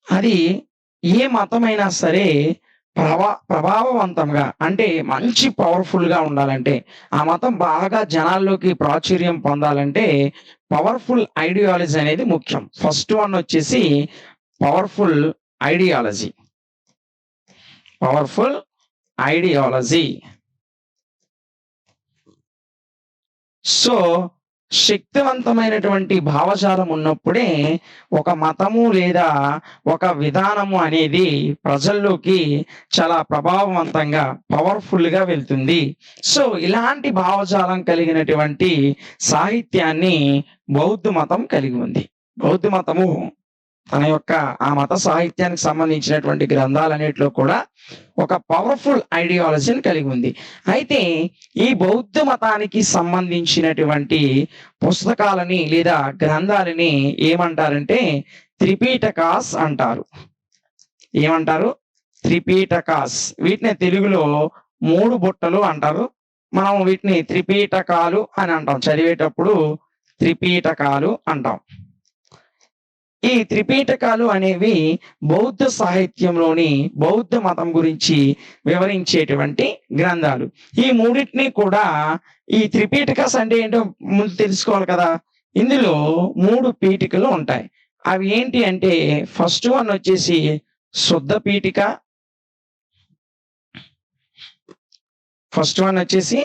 అది ఏ మతమైనా సరే ప్రభావవంతంగా అంటే మంచి పవర్ఫుల్ గా ఉండాలంటే, ఆ మతం బాగా జనాల్లోకి ప్రాచుర్యం పొందాలంటే పవర్ఫుల్ ఐడియాలజీ అనేది ముఖ్యం. ఫస్ట్ వన్ వచ్చేసి powerful ideology. Powerful ideology. So శక్తివంతమైనటువంటి భావజాలం ఉన్నప్పుడే ఒక మతము లేదా ఒక విధానము అనేది ప్రజల్లోకి చాలా ప్రభావవంతంగా పవర్ఫుల్ గా వెళ్తుంది. సో ఇలాంటి భావజాలం కలిగినటువంటి సాహిత్యాన్ని బౌద్ధ మతం కలిగి ఉంది. బౌద్ధ మతము తన యొక్క ఆ మత సాహిత్యానికి సంబంధించినటువంటి గ్రంథాలన్నిటిలో కూడా ఒక పవర్ఫుల్ ఐడియాలజీని కలిగి ఉంది. అయితే ఈ బౌద్ధ మతానికి సంబంధించినటువంటి పుస్తకాలని లేదా గ్రంథాలని ఏమంటారంటే త్రిపీటకాస్ అంటారు. ఏమంటారు? త్రిపీటకాస్. వీటిని తెలుగులో 3 బుట్టలు అంటారు. మనం వీటిని త్రిపీటకాలు అని అంటాం. చదివేటప్పుడు త్రిపీటకాలు అంటాం. ఈ త్రిపీటకాలు అనేవి బౌద్ధ సాహిత్యంలోని బౌద్ధ మతం గురించి వివరించేటువంటి గ్రంథాలు. ఈ మూడింటిని కూడా ఈ త్రిపీటకాస్ అంటే ఏంటో ముందు తెలుసుకోవాలి కదా. ఇందులో 3 పీఠికలు ఉంటాయి. అవి ఏంటి అంటే ఫస్ట్ వన్ వచ్చేసి శుద్ధ పీఠిక. ఫస్ట్ వన్ వచ్చేసి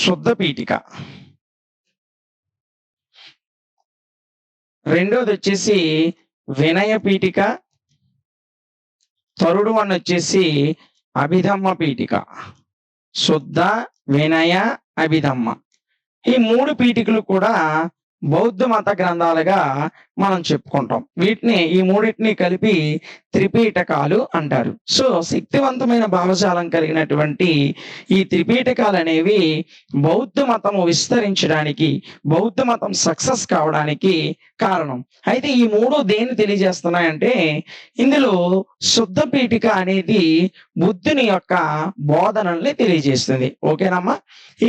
శుద్ధ పీఠిక. రెండోది వచ్చేసి వినయ పీఠిక. థర్డ్ వన్ వచ్చేసి అభిధమ్మ పీఠిక. శుద్ధ, వినయ, అభిధమ్మ. ఈ 3 పీఠికలు కూడా బౌద్ధ మత గ్రంథాలుగా మనం చెప్పుకుంటాం. వీటిని ఈ మూడింటిని కలిపి త్రిపీటకాలు అంటారు. సో శక్తివంతమైన భావజాలం కలిగినటువంటి ఈ త్రిపీటకాలు అనేవి బౌద్ధ మతము విస్తరించడానికి, బౌద్ధ మతం సక్సెస్ కావడానికి కారణం. అయితే ఈ 3 దేన్ని తెలియజేస్తున్నాయంటే ఇందులో శుద్ధ పీఠిక అనేది బుద్ధుని యొక్క బోధనల్ని తెలియజేస్తుంది. ఓకేనమ్మా.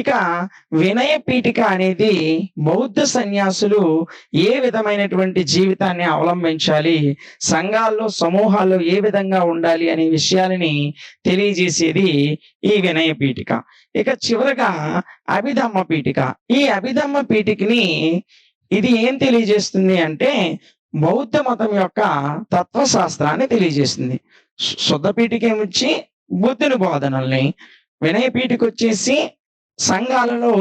ఇక వినయ పీఠిక అనేది బౌద్ధ సన్యాసులు ఏ విధమైనటువంటి జీవితాన్ని అవలంబించాలి, సంఘాల్లో సమూహాల్లో ఏ విధంగా ఉండాలి అనే విషయాలని తెలియజేసేది ఈ వినయ పీఠిక. ఇక చివరగా అభిధమ్మ పీఠిక. ఈ అభిధమ్మ పీఠికని ఇది ఏం తెలియజేస్తుంది అంటే బౌద్ధ మతం యొక్క తత్వశాస్త్రాన్ని తెలియజేస్తుంది. శుద్ధ పీఠిక ఏమొచ్చి బుద్ధుని బోధనల్ని, వినయ పీఠిక వచ్చేసి సంఘాలలో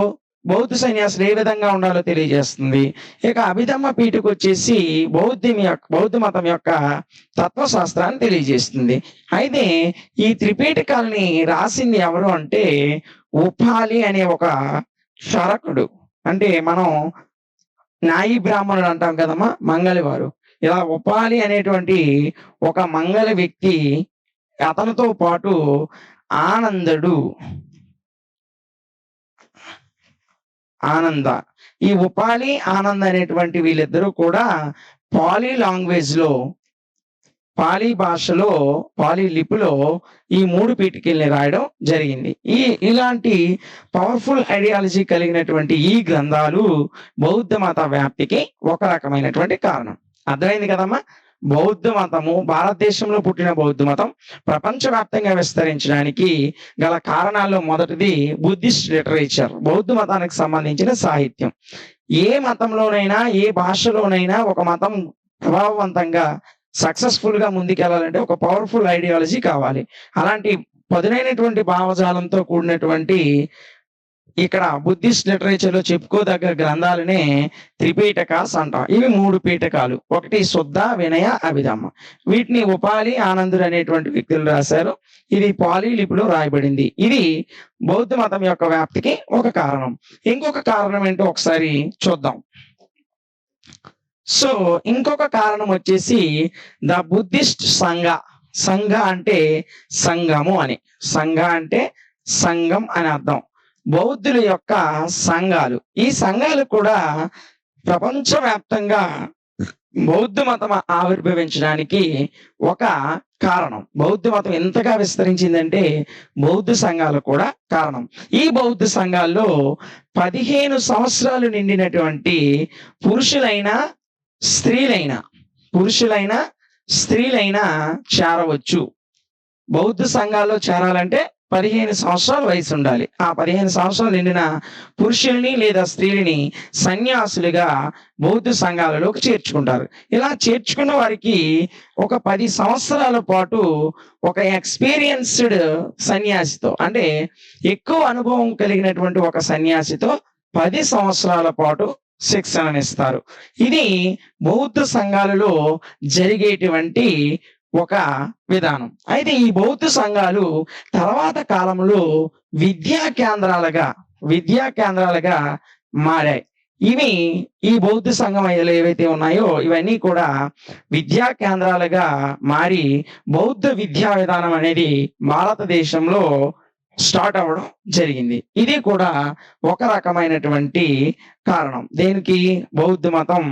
బౌద్ధ సన్యాసులు ఏ విధంగా ఉండాలో తెలియజేస్తుంది. ఇక అభిధమ్మ పీఠిక వచ్చేసి బౌద్ధ మతం యొక్క తత్వశాస్త్రాన్ని తెలియజేస్తుంది. అయితే ఈ త్రిపీఠికల్ని రాసింది ఎవరు అంటే ఉపాలి అనే ఒక శరకుడు. అంటే మనం నాయి బ్రాహ్మణుడు అంటాం కదమ్మా, మంగళవారు. ఇలా ఉపాలి అనేటువంటి ఒక మంగళ వ్యక్తి, అతనితో పాటు ఆనందుడు, ఆనంద, ఈ ఉపాలి ఆనంద్ అనేటువంటి వీళ్ళిద్దరూ కూడా పాలీ లాంగ్వేజ్ లో, పాలీ భాషలో, పాలీ లిపిలో ఈ 3 పీఠికల్ని రాయడం జరిగింది. ఇలాంటి పవర్ఫుల్ ఐడియాలజీ కలిగినటువంటి ఈ గ్రంథాలు బౌద్ధ మత వ్యాప్తికి ఒక రకమైనటువంటి కారణం. అర్థమైంది కదమ్మా. బౌద్ధ మతము, భారతదేశంలో పుట్టిన బౌద్ధ మతం ప్రపంచవ్యాప్తంగా విస్తరించడానికి గల కారణాల్లో మొదటిది బుద్ధిస్ట్ లిటరేచర్, బౌద్ధ మతానికి సంబంధించిన సాహిత్యం. ఏ మతంలోనైనా, ఏ భాషలోనైనా ఒక మతం ప్రభావవంతంగా సక్సెస్ఫుల్ గా ముందుకెళ్ళాలంటే ఒక పవర్ఫుల్ ఐడియాలజీ కావాలి. అలాంటి పదునైనటువంటి భావజాలంతో కూడినటువంటి ఇక్కడ బుద్ధిస్ట్ లిటరేచర్ లో చెప్పుకోదగ్గ గ్రంథాలనే త్రిపీటకాస్ అంటాం. ఇవి 3 పీఠకాలు. ఒకటి శుద్ధ, వినయ, అభిధమ్మ. వీటిని ఉపాలి ఆనందుడు అనేటువంటి వ్యక్తులు రాశారు. ఇది పాలీ లిపిలో రాయబడింది. ఇది బౌద్ధ మతం యొక్క వ్యాప్తికి ఒక కారణం. ఇంకొక కారణం ఏంటో ఒకసారి చూద్దాం. సో ఇంకొక కారణం వచ్చేసి ద బుద్ధిస్ట్ సంఘ. సంఘ అంటే సంఘము అని, సంఘ అంటే సంఘం అని అర్థం. బౌద్ధుల యొక్క సంఘాలు, ఈ సంఘాలు కూడా ప్రపంచవ్యాప్తంగా బౌద్ధ మతం ఆవిర్భవించడానికి ఒక కారణం. బౌద్ధ మతం ఎంతగా విస్తరించిందంటే బౌద్ధ సంఘాలు కూడా కారణం. ఈ బౌద్ధ సంఘాల్లో 15 సంవత్సరాలు నిండినటువంటి పురుషులైనా స్త్రీలైనా చేరవచ్చు. బౌద్ధ సంఘాల్లో చేరాలంటే 15 సంవత్సరాల వయసు ఉండాలి. ఆ 15 సంవత్సరాలు నిండిన పురుషుల్ని లేదా స్త్రీలని సన్యాసులుగా బౌద్ధ సంఘాలలోకి చేర్చుకుంటారు. ఇలా చేర్చుకున్న వారికి ఒక 10 సంవత్సరాల పాటు ఒక ఎక్స్‌పీరియన్స్‌డ్ సన్యాసితో, అంటే ఎక్కువ అనుభవం కలిగినటువంటి ఒక సన్యాసితో 10 సంవత్సరాల పాటు శిక్షణనిస్తారు. ఇది బౌద్ధ సంఘాలలో జరిగేటువంటి ఒక విధానం. అయితే ఈ బౌద్ధ సంఘాలు తర్వాత కాలంలో విద్యా కేంద్రాలుగా మారాయి. ఇవి ఈ బౌద్ధ సంఘాలు ఏవైతే ఉన్నాయో ఇవన్నీ కూడా విద్యా కేంద్రాలుగా మారి బౌద్ధ విద్యా విధానం అనేది భారతదేశంలో స్టార్ట్ అవ్వడం జరిగింది. ఇది కూడా ఒక రకమైనటువంటి కారణం. దేనికి? బౌద్ధ మతం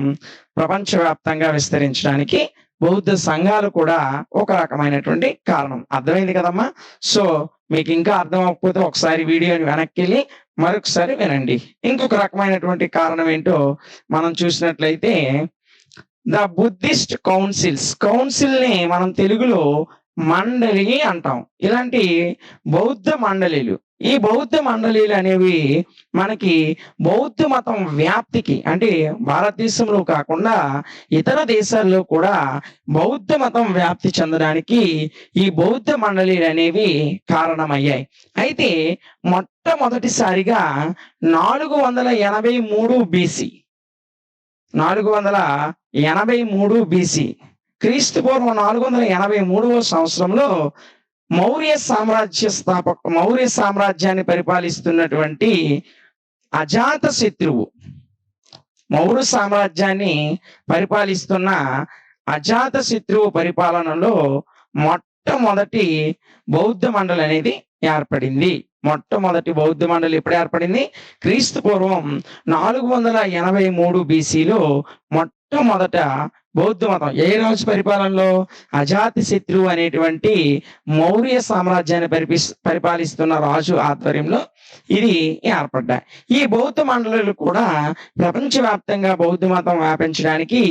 ప్రపంచవ్యాప్తంగా విస్తరించడానికి బౌద్ధ సంఘాలు కూడా ఒక రకమైనటువంటి కారణం. అర్థమైంది కదమ్మా? సో మీకు ఇంకా అర్థం అవ్వకపోతే ఒకసారి వీడియోని వెనక్కి మరొకసారి వినండి. ఇంకొక రకమైనటువంటి కారణం ఏంటో మనం చూసినట్లయితే ద బుద్ధిస్ట్ కౌన్సిల్ని మనం తెలుగులో మండలి అంటాం. ఇలాంటి బౌద్ధ మండలీలు, ఈ బౌద్ధ మండలీలు అనేవి మనకి బౌద్ధ మతం వ్యాప్తికి, అంటే భారతదేశంలో కాకుండా ఇతర దేశాల్లో కూడా బౌద్ధ మతం వ్యాప్తి చెందడానికి ఈ బౌద్ధ మండలీలు అనేవి కారణమయ్యాయి. అయితే మొట్టమొదటిసారిగా 483 బీసీ 483 బీసీ క్రీస్తు పూర్వం 483వ సంవత్సరంలో మౌర్య సామ్రాజ్యాన్ని పరిపాలిస్తున్నటువంటి అజాతశత్రువు, మౌర్య సామ్రాజ్యాన్ని పరిపాలిస్తున్న అజాతశత్రువు పరిపాలనలో మొట్టమొదటి బౌద్ధ మండలి అనేది ఏర్పడింది. మొట్టమొదటి బౌద్ధ మండలి ఎప్పుడు ఏర్పడింది? క్రీస్తు పూర్వం 483 బీసీలో మొట్టమొదట బౌద్ధ మతం ఏ రాజు పరిపాలనలో? అజాతశత్రువు అనేటువంటి మౌర్య సామ్రాజ్యాన్ని పరిపాలిస్తున్న రాజు ఆధ్వర్యంలో ఇది ఏర్పడ్డాయి. ఈ బౌద్ధ మండలులు కూడా ప్రపంచవ్యాప్తంగా బౌద్ధ మతం వ్యాపించడానికి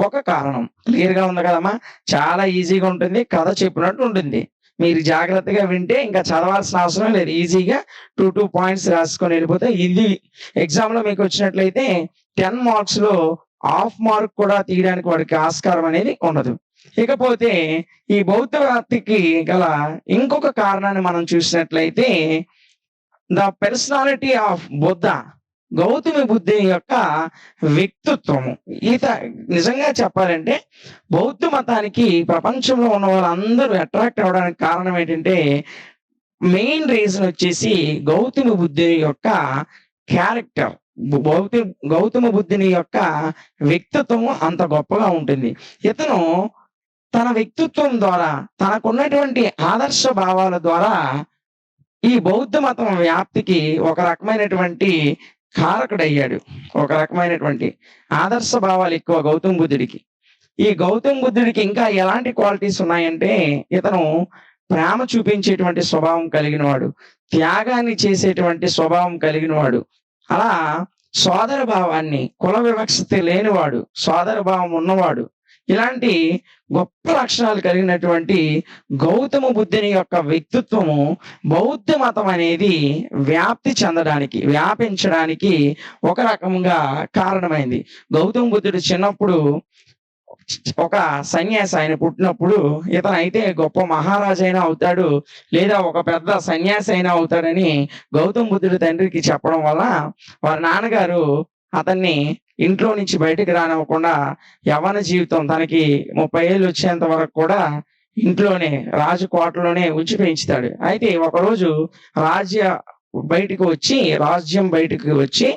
ఒక కారణం. క్లియర్ గా ఉంది కదమ్మా? చాలా ఈజీగా ఉంటుంది, కథ చెప్పినట్టు ఉంటుంది. మీరు జాగ్రత్తగా వింటే ఇంకా చదవాల్సిన అవసరం లేదు. ఈజీగా 2 పాయింట్స్ రాసుకొని వెళ్ళిపోతే ఇది ఎగ్జామ్ లో మీకు వచ్చినట్లయితే 10 మార్క్స్ లో హాఫ్ మార్క్ కూడా తీయడానికి వాడికి ఆస్కారం అనేది ఉండదు. ఇకపోతే ఈ బౌద్ధ వ్యాప్తికి గల ఇంకొక కారణాన్ని మనం చూసినట్లయితే the personality of Buddha, Gautami బుద్ధుని యొక్క వ్యక్తిత్వము. నిజంగా చెప్పాలంటే బౌద్ధ మతానికి ప్రపంచంలో ఉన్న వాళ్ళందరూ అట్రాక్ట్ అవ్వడానికి కారణం ఏంటంటే మెయిన్ రీజన్ వచ్చేసి గౌతమి బుద్ధుని యొక్క క్యారెక్టర్. గౌతమ బుద్ధుని యొక్క వ్యక్తిత్వము అంత గొప్పగా ఉంటుంది. ఇతను తన వ్యక్తిత్వం ద్వారా, తనకున్నటువంటి ఆదర్శ భావాల ద్వారా ఈ బౌద్ధ మతం వ్యాప్తికి ఒక రకమైనటువంటి కారకుడయ్యాడు. ఒక రకమైనటువంటి ఆదర్శ భావాలు ఎక్కువ గౌతమ బుద్ధుడికి. ఈ గౌతమ బుద్ధుడికి ఇంకా ఎలాంటి క్వాలిటీస్ ఉన్నాయంటే ఇతను ప్రేమ చూపించేటువంటి స్వభావం కలిగిన వాడు, త్యాగాన్ని చేసేటువంటి స్వభావం కలిగిన వాడు. అలా సోదర భావాన్ని, కుల వివక్షత లేనివాడు, సోదర భావం ఉన్నవాడు, ఇలాంటి గొప్ప లక్షణాలు కలిగినటువంటి గౌతమ బుద్ధుని యొక్క వ్యక్తిత్వము బౌద్ధ మతం అనేది వ్యాపించడానికి ఒక రకంగా కారణమైంది. గౌతమ బుద్ధుడు చిన్నప్పుడు ఒక సన్యాసి, ఆయన పుట్టినప్పుడు ఇతను అయితే గొప్ప మహారాజు అయినా అవుతాడు లేదా ఒక పెద్ద సన్యాసి అయినా అవుతాడని గౌతమ బుద్ధుడి తండ్రికి చెప్పడం వల్ల వారి నాన్నగారు అతన్ని ఇంట్లో నుంచి బయటకు రానివ్వకుండా యవ్వన జీవితం తనకి 30 ఏళ్ళు వచ్చేంత వరకు కూడా ఇంట్లోనే రాజకోటలోనే ఉంచి పెంచుతాడు. అయితే ఒకరోజు రాజ్యం బయటకు వచ్చి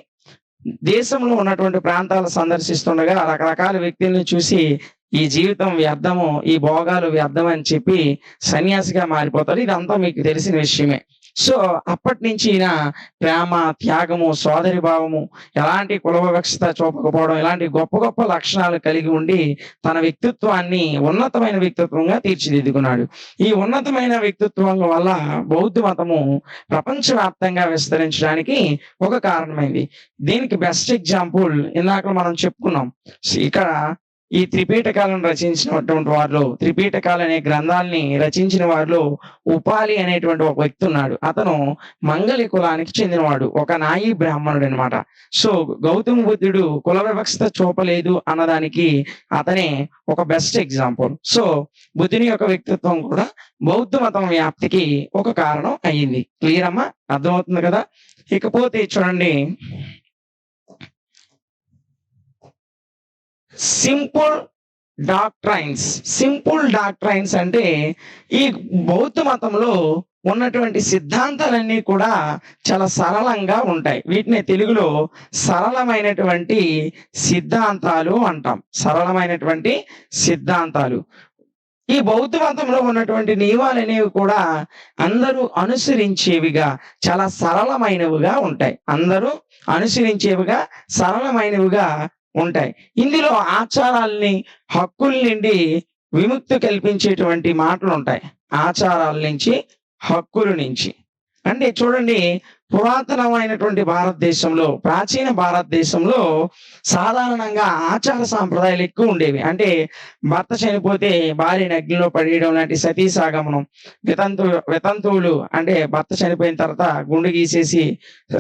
దేశంలో ఉన్నటువంటి ప్రాంతాలు సందర్శిస్తుండగా రకరకాల వ్యక్తుల్ని చూసి ఈ జీవితం వ్యర్థము, ఈ భోగాలు వ్యర్థం అని చెప్పి సన్యాసిగా మారిపోతాడు. ఇదంతా మీకు తెలిసిన విషయమే. సో అప్పటి నుంచి ఈయన ప్రేమ, త్యాగము, సోదరి భావము, ఎలాంటి కుల వివక్షత చూపకపోవడం, ఇలాంటి గొప్ప గొప్ప లక్షణాలు కలిగి ఉండి తన వ్యక్తిత్వాన్ని ఉన్నతమైన వ్యక్తిత్వంగా తీర్చిదిద్దుకున్నాడు. ఈ ఉన్నతమైన వ్యక్తిత్వం వల్ల బౌద్ధ మతము ప్రపంచవ్యాప్తంగా విస్తరించడానికి ఒక కారణమైంది. దీనికి బెస్ట్ ఎగ్జాంపుల్ ఇందాక మనం చెప్పుకున్నాం. ఇక్కడ ఈ త్రిపీటకాలను రచించినటువంటి వారిలో, త్రిపీటకాలు అనే గ్రంథాలని రచించిన వారిలో ఉపాలి అనేటువంటి ఒక వ్యక్తి ఉన్నాడు. అతను మంగళి కులానికి చెందినవాడు, ఒక నాయి బ్రాహ్మణుడు అనమాట. సో గౌతమ బుద్ధుడు కుల వ్యవస్థ చూపలేదు అన్నదానికి అతనే ఒక బెస్ట్ ఎగ్జాంపుల్. సో బుద్ధుని యొక్క వ్యక్తిత్వం కూడా బౌద్ధ మతం వ్యాప్తికి ఒక కారణం అయ్యింది. క్లియర్ అమ్మా? అర్థమవుతుంది కదా? ఇకపోతే చూడండి, సింపుల్ డాక్ట్రైన్స్ అంటే ఈ బౌద్ధ మతంలో ఉన్నటువంటి సిద్ధాంతాలన్నీ కూడా చాలా సరళంగా ఉంటాయి. వీటిని తెలుగులో సరళమైనటువంటి సిద్ధాంతాలు అంటాం. సరళమైనటువంటి సిద్ధాంతాలు. ఈ బౌద్ధ మతంలో ఉన్నటువంటి నియమాలు అనేవి కూడా అందరూ అనుసరించేవిగా, చాలా సరళమైనవిగా ఉంటాయి. అందరూ అనుసరించేవిగా, సరళమైనవిగా ఉంటాయి. ఇందులో ఆచారాల్ని, హక్కుల నుండి విముక్తి కల్పించేటువంటి మాటలు ఉంటాయి. ఆచారాల నుంచి, హక్కుల నుంచి. అంటే చూడండి, పురాతనమైనటువంటి భారతదేశంలో, ప్రాచీన భారతదేశంలో సాధారణంగా ఆచార సాంప్రదాయాలు ఎక్కువ ఉండేవి. అంటే భర్త చనిపోతే భార్యని అగ్నిలో పడేయడం లాంటి సతీ సాగమనం, వితంతువులు అంటే భర్త చనిపోయిన తర్వాత గుండు గీసేసి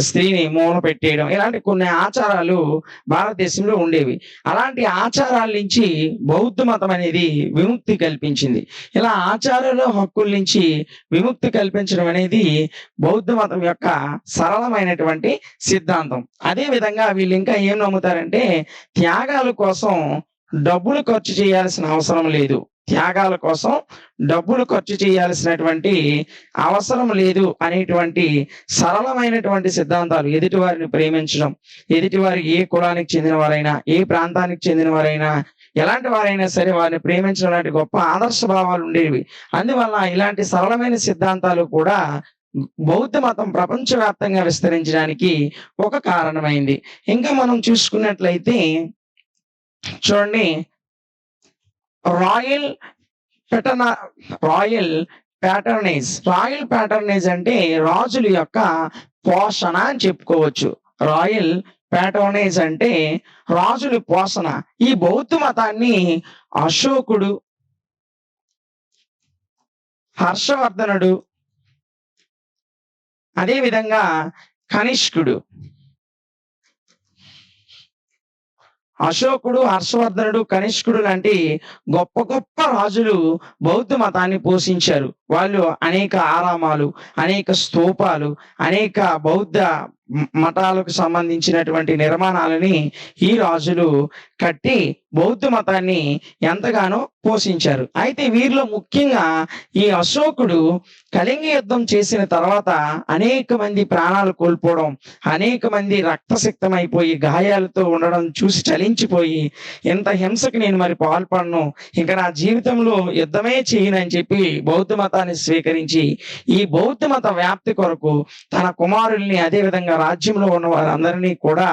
స్త్రీని మూల పెట్టేయడం, ఇలాంటి కొన్ని ఆచారాలు భారతదేశంలో ఉండేవి. అలాంటి ఆచారాల నుంచి బౌద్ధ మతం అనేది విముక్తి కల్పించింది. ఇలా ఆచారాలు, హక్కుల నుంచి విముక్తి కల్పించడం అనేది బౌద్ధ మతం యొక్క సరళమైనటువంటి సిద్ధాంతం. అదే విధంగా వీళ్ళు ఇంకా ఏం నమ్ముతారంటే, త్యాగాల కోసం డబ్బులు ఖర్చు చేయాల్సిన అవసరం లేదు. త్యాగాల కోసం డబ్బులు ఖర్చు చేయాల్సినటువంటి అవసరం లేదు అనేటువంటి సరళమైనటువంటి సిద్ధాంతాలు. ఎదుటివారిని ప్రేమించడం, ఎదుటివారి ఏ కులానికి చెందిన వారైనా, ఏ ప్రాంతానికి చెందిన వారైనా, ఎలాంటి వారైనా సరే వారిని ప్రేమించడం లాంటి గొప్ప ఆదర్శ భావాలు ఉండేవి. అందువల్ల ఇలాంటి సరళమైన సిద్ధాంతాలు కూడా బౌద్ధ మతం ప్రపంచవ్యాప్తంగా విస్తరించడానికి ఒక కారణమైంది. ఇంకా మనం చూసుకున్నట్లయితే చూడండి, రాయల్ ప్యాటర్నేజ్ అంటే రాజుల యొక్క పోషణ అని చెప్పుకోవచ్చు. రాయల్ ప్యాటర్నేజ్ అంటే రాజుల పోషణ. ఈ బౌద్ధ మతాన్ని అశోకుడు, హర్షవర్ధనుడు, అదే విధంగా కనిష్కుడు, అశోకుడు, హర్షవర్ధనుడు, కనిష్కుడు లాంటి గొప్ప గొప్ప రాజులు బౌద్ధ మతాన్ని పోషించారు. వాళ్ళు అనేక ఆరామాలు, అనేక స్తూపాలు, అనేక బౌద్ధ మఠాలకు సంబంధించినటువంటి నిర్మాణాలని ఈ రాజులు కట్టి బౌద్ధ మతాన్ని ఎంతగానో పోషించారు. అయితే వీరిలో ముఖ్యంగా ఈ అశోకుడు కళింగ యుద్ధం చేసిన తర్వాత అనేక మంది ప్రాణాలు కోల్పోవడం, అనేక మంది రక్తసిక్తమైపోయి గాయాలతో ఉండడం చూసి చలించిపోయి, ఇంత హింసకు నేను మరి పాల్పడను, ఇంకా నా జీవితంలో యుద్ధమే చేయనని చెప్పి బౌద్ధ మతాన్ని స్వీకరించి ఈ బౌద్ధ మత వ్యాప్తి కొరకు తన కుమారుల్ని, అదే విధంగా రాజ్యంలో ఉన్న వారందరినీ కూడా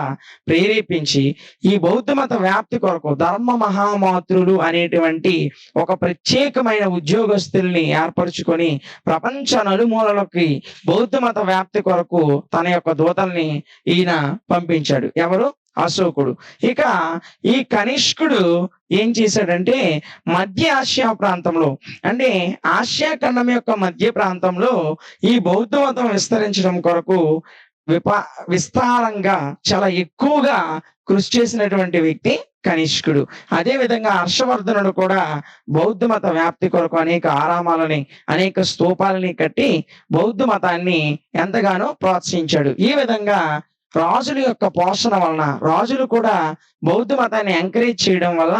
ప్రేరేపించి ఈ బౌద్ధ మత వ్యాప్తి కొరకు ధర్మ మహామాతృలు అనేటువంటి ఒక ప్రత్యేకమైన ఉద్యోగస్తుల్ని ఏర్పరచుకొని ప్రపంచ నలుమూలలకి బౌద్ధ మత వ్యాప్తి కొరకు తన యొక్క దూతల్ని ఈయన పంపించాడు. ఎవరు? అశోకుడు. ఇక ఈ కనిష్కుడు ఏం చేశాడంటే, మధ్య ఆసియా ప్రాంతంలో, అంటే ఆసియా ఖండం యొక్క మధ్య ప్రాంతంలో ఈ బౌద్ధ మతం విస్తరించడం కొరకు విస్తారంగా చాలా ఎక్కువగా కృషి చేసినటువంటి వ్యక్తి కనిష్కుడు. అదే విధంగా హర్షవర్ధనుడు కూడా బౌద్ధ మత వ్యాప్తి కొరకు అనేక ఆరామాలని, అనేక స్తూపాలని కట్టి బౌద్ధ మతాన్ని ఎంతగానో ప్రోత్సహించాడు. ఈ విధంగా రాజుల యొక్క పోషణ వలన, రాజులు కూడా బౌద్ధ మతాన్ని ఎంకరేజ్ చేయడం వల్ల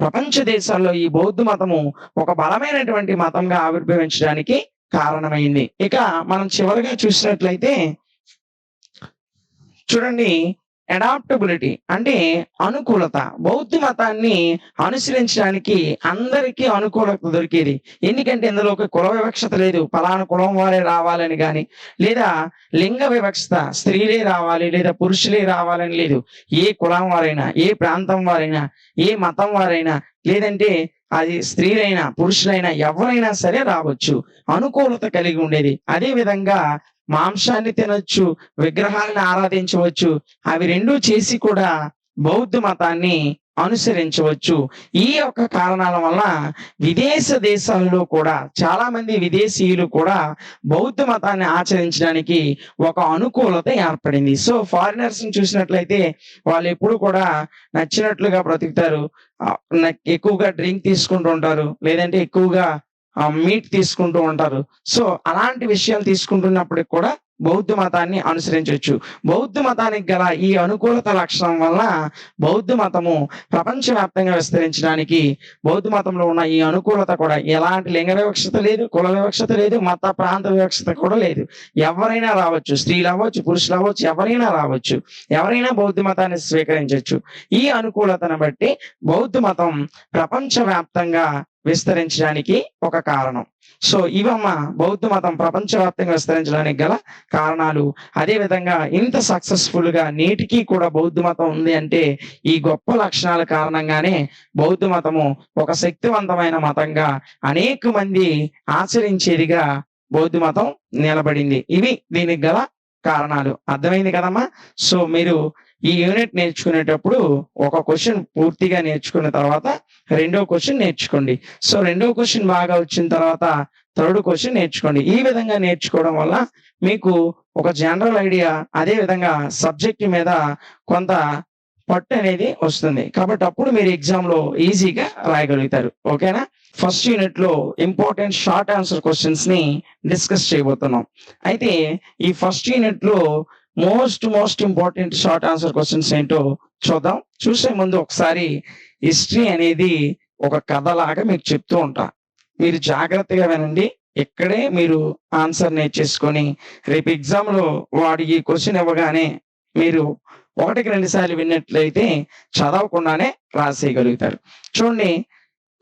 ప్రపంచ దేశాల్లో ఈ బౌద్ధ మతము ఒక బలమైనటువంటి మతంగా ఆవిర్భవించడానికి కారణమైంది. ఇక మనం చివరిగా చూసినట్లయితే చూడండి, అడాప్టబిలిటీ అంటే అనుకూలత. బౌద్ధ మతాన్ని అనుసరించడానికి అందరికీ అనుకూలత దొరికేది. ఎందుకంటే ఇందులో ఒక కుల వివక్షత లేదు, ఫలానా కులం వారే రావాలని కానీ, లేదా లింగ వివక్షత, స్త్రీలే రావాలి లేదా పురుషులే రావాలని లేదు. ఏ కులం వారైనా, ఏ ప్రాంతం వారైనా, ఏ మతం వారైనా, లేదంటే అది స్త్రీలైనా పురుషులైనా ఎవరైనా సరే రావచ్చు. అనుకూలత కలిగి ఉండేది. అదే విధంగా మాంసాన్ని తినొచ్చు, విగ్రహాలను ఆరాధించవచ్చు. అవి రెండూ చేసి కూడా బౌద్ధ మతాన్ని అనుసరించవచ్చు. ఈ యొక్క కారణాల వల్ల విదేశ దేశాల్లో కూడా చాలా మంది విదేశీయులు కూడా బౌద్ధ మతాన్ని ఆచరించడానికి ఒక అనుకూలత ఏర్పడింది. సో ఫారినర్స్ ని చూసినట్లయితే వాళ్ళు ఎప్పుడు కూడా నచ్చినట్లుగా బ్రతుకుతారు. ఎక్కువగా డ్రింక్ తీసుకుంటూ ఉంటారు, లేదంటే ఎక్కువగా మీట్ తీసుకుంటూ ఉంటారు. సో అలాంటి విషయాలు తీసుకుంటున్నప్పటికి కూడా బౌద్ధ మతాన్ని అనుసరించవచ్చు. బౌద్ధ మతానికి గల ఈ అనుకూలత లక్షణం వల్ల బౌద్ధ మతము ప్రపంచవ్యాప్తంగా విస్తరించడానికి బౌద్ధ మతంలో ఉన్న ఈ అనుకూలత కూడా ఎలాంటి లింగ వివక్షత లేదు, కుల వివక్షత లేదు, మత ప్రాంత వివక్షత కూడా లేదు. ఎవరైనా రావచ్చు, స్త్రీలు అవ్వచ్చు, పురుషులు అవ్వచ్చు, ఎవరైనా రావచ్చు, ఎవరైనా బౌద్ధ మతాన్ని స్వీకరించవచ్చు. ఈ అనుకూలతను బట్టి బౌద్ధ మతం ప్రపంచవ్యాప్తంగా విస్తరించడానికి ఒక కారణం. సో ఇవమ్మ బౌద్ధ మతం ప్రపంచవ్యాప్తంగా విస్తరించడానికి గల కారణాలు. అదే విధంగా ఇంత సక్సెస్ఫుల్ గా నేటికి కూడా బౌద్ధ మతం ఉంది అంటే ఈ గొప్ప లక్షణాల కారణంగానే బౌద్ధ మతము ఒక శక్తివంతమైన మతంగా అనేక మంది ఆచరించేదిగా బౌద్ధ మతం నిలబడింది. ఇవి దీనికి గల కారణాలు. అర్థమైంది కదమ్మా? సో మీరు ఈ యూనిట్ నేర్చుకునేటప్పుడు ఒక క్వశ్చన్ పూర్తిగా నేర్చుకున్న తర్వాత రెండో క్వశ్చన్ నేర్చుకోండి. సో రెండో క్వశ్చన్ బాగా వచ్చిన తర్వాత థర్డ్ క్వశ్చన్ నేర్చుకోండి. ఈ విధంగా నేర్చుకోవడం వల్ల మీకు ఒక జనరల్ ఐడియా, అదే విధంగా సబ్జెక్ట్ మీద కొంత పట్టు అనేది వస్తుంది. కాబట్టి అప్పుడు మీరు ఎగ్జామ్ లో ఈజీగా రాయగలుగుతారు. ఓకేనా? ఫస్ట్ యూనిట్ లో ఇంపార్టెంట్ షార్ట్ ఆన్సర్ క్వశ్చన్స్ ని డిస్కస్ చేయబోతున్నాం. అయితే ఈ ఫస్ట్ యూనిట్ లో most important short answer questions ఏంటో చూద్దాం. చూసే ముందు ఒకసారి హిస్టరీ అనేది ఒక కథలాగా మీకు చెప్తూ ఉంటా. మీరు జాగ్రత్తగా వినండి. ఇక్కడే మీరు ఆన్సర్ నేర్చేసుకొని రేపు ఎగ్జామ్ లో వాడు ఈ క్వశ్చన్ ఇవ్వగానే మీరు 1-2 సార్లు విన్నట్లయితే చదవకుండానే రాసేయగలుగుతారు. చూడండి,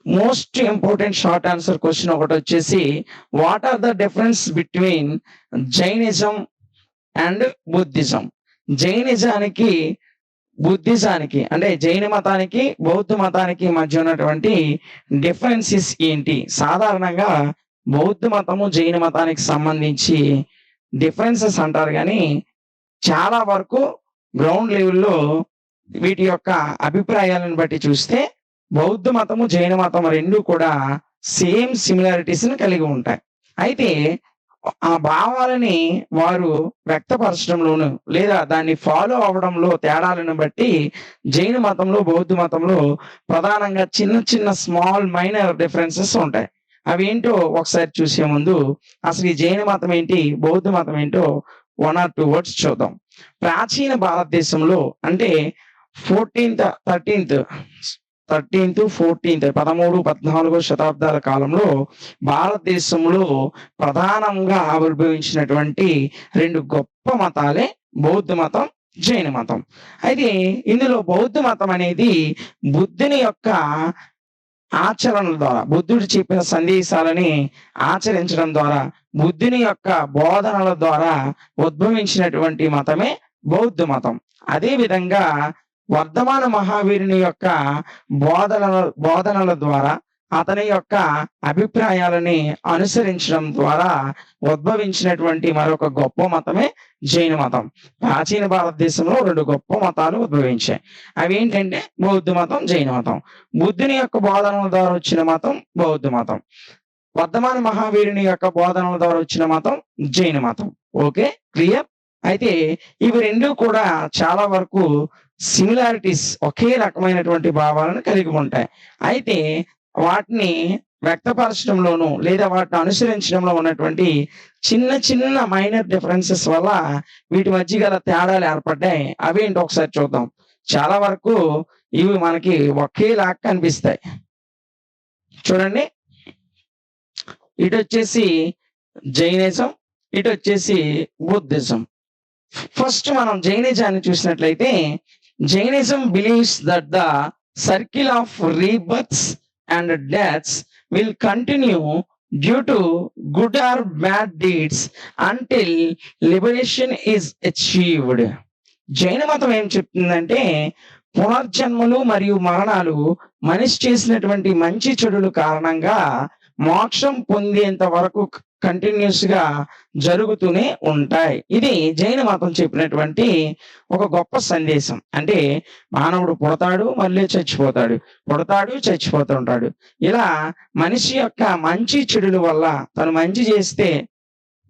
most important short answer question ఒకటి వచ్చేసి, what are the difference between Jainism and Buddhism? జైనిజానికి బుద్ధిజానికి అంటే జైన మతానికి బౌద్ధ మతానికి మధ్య ఉన్నటువంటి డిఫరెన్సెస్ ఏంటి? సాధారణంగా బౌద్ధ మతము జైన మతానికి సంబంధించి డిఫరెన్సెస్ అంటారు, కానీ చాలా వరకు గ్రౌండ్ లెవెల్లో వీటి యొక్క అభిప్రాయాలను బట్టి చూస్తే బౌద్ధ మతము జైన మతం రెండు కూడా సేమ్ సిమిలారిటీస్ ని కలిగి ఉంటాయి. అయితే ఆ భావాలని వారు వ్యక్తపరచడంలోను లేదా దాన్ని ఫాలో అవడంలో తేడాలను బట్టి జైన మతంలో బౌద్ధ మతంలో ప్రధానంగా చిన్న స్మాల్ మైనర్ డిఫరెన్సెస్ ఉంటాయి. అవి ఏంటో ఒకసారి చూసే ముందు అసలు ఈ జైన మతం ఏంటి, బౌద్ధ మతం ఏంటో 1 or 2 వర్డ్స్ చూద్దాం. ప్రాచీన భారతదేశంలో అంటే 13th 14th 13-14 శతాబ్దాల కాలంలో భారతదేశంలో ప్రధానంగా ఆవిర్భవించినటువంటి 2 గొప్ప మతాలే బౌద్ధ మతం, జైన మతం. అయితే ఇందులో బౌద్ధ మతం అనేది బుద్ధుని యొక్క ఆచరణల ద్వారా, బుద్ధుడు చెప్పిన సందేశాలని ఆచరించడం ద్వారా, బుద్ధుని యొక్క బోధనల ద్వారా ఉద్భవించినటువంటి మతమే బౌద్ధ మతం. అదే విధంగా వర్ధమాన మహావీరుని యొక్క బోధనల ద్వారా, అతని యొక్క అభిప్రాయాలని అనుసరించడం ద్వారా ఉద్భవించినటువంటి మరొక గొప్ప మతమే జైన మతం. ప్రాచీన భారతదేశంలో 2 గొప్ప మతాలు ఉద్భవించాయి. అవి ఏంటంటే బౌద్ధ మతం, జైన మతం. బుద్ధుని యొక్క బోధనల ద్వారా వచ్చిన మతం బౌద్ధ మతం, వర్ధమాన మహావీరుని యొక్క బోధనల ద్వారా వచ్చిన మతం జైన మతం. Okay, clear? అయితే ఇవి రెండు కూడా చాలా వరకు సిమిలారిటీస్, ఒకే రకమైనటువంటి భావాలను కలిగి ఉంటాయి. అయితే వాటిని వ్యక్తపరచడంలోను లేదా వాటిని అనుసరించడంలో ఉన్నటువంటి చిన్న మైనర్ డిఫరెన్సెస్ వల్ల వీటి మధ్య గల తేడాలు ఏర్పడ్డాయి. అవేంటి ఒకసారి చూద్దాం. చాలా వరకు ఇవి మనకి ఒకేలాగా కనిపిస్తాయి. చూడండి, ఇటు వచ్చేసి జైనిజం, ఇటు వచ్చేసి బుద్ధిజం. ఫస్ట్ మనం జైనిజాన్ని చూసినట్లయితే, Jainism believes that the circle of rebirths and deaths will continue due to good or bad deeds until liberation is achieved. జైన మతం ఏం చెప్తుందంటే, పునర్జన్మలు మరియు మరణాలు మనిషి చేసినటువంటి మంచి చెడుల కారణంగా మోక్షం పొందేంత వరకు కంటిన్యూస్ గా జరుగుతూనే ఉంటాయి. ఇది జైన మతం చెప్పినటువంటి ఒక గొప్ప సందేశం. అంటే మానవుడు పుడతాడు, మళ్ళీ చచ్చిపోతాడు, పుడతాడు, చచ్చిపోతూ ఉంటాడు. ఇలా మనిషి యొక్క మంచి చెడుల వల్ల తను మంచి చేస్తే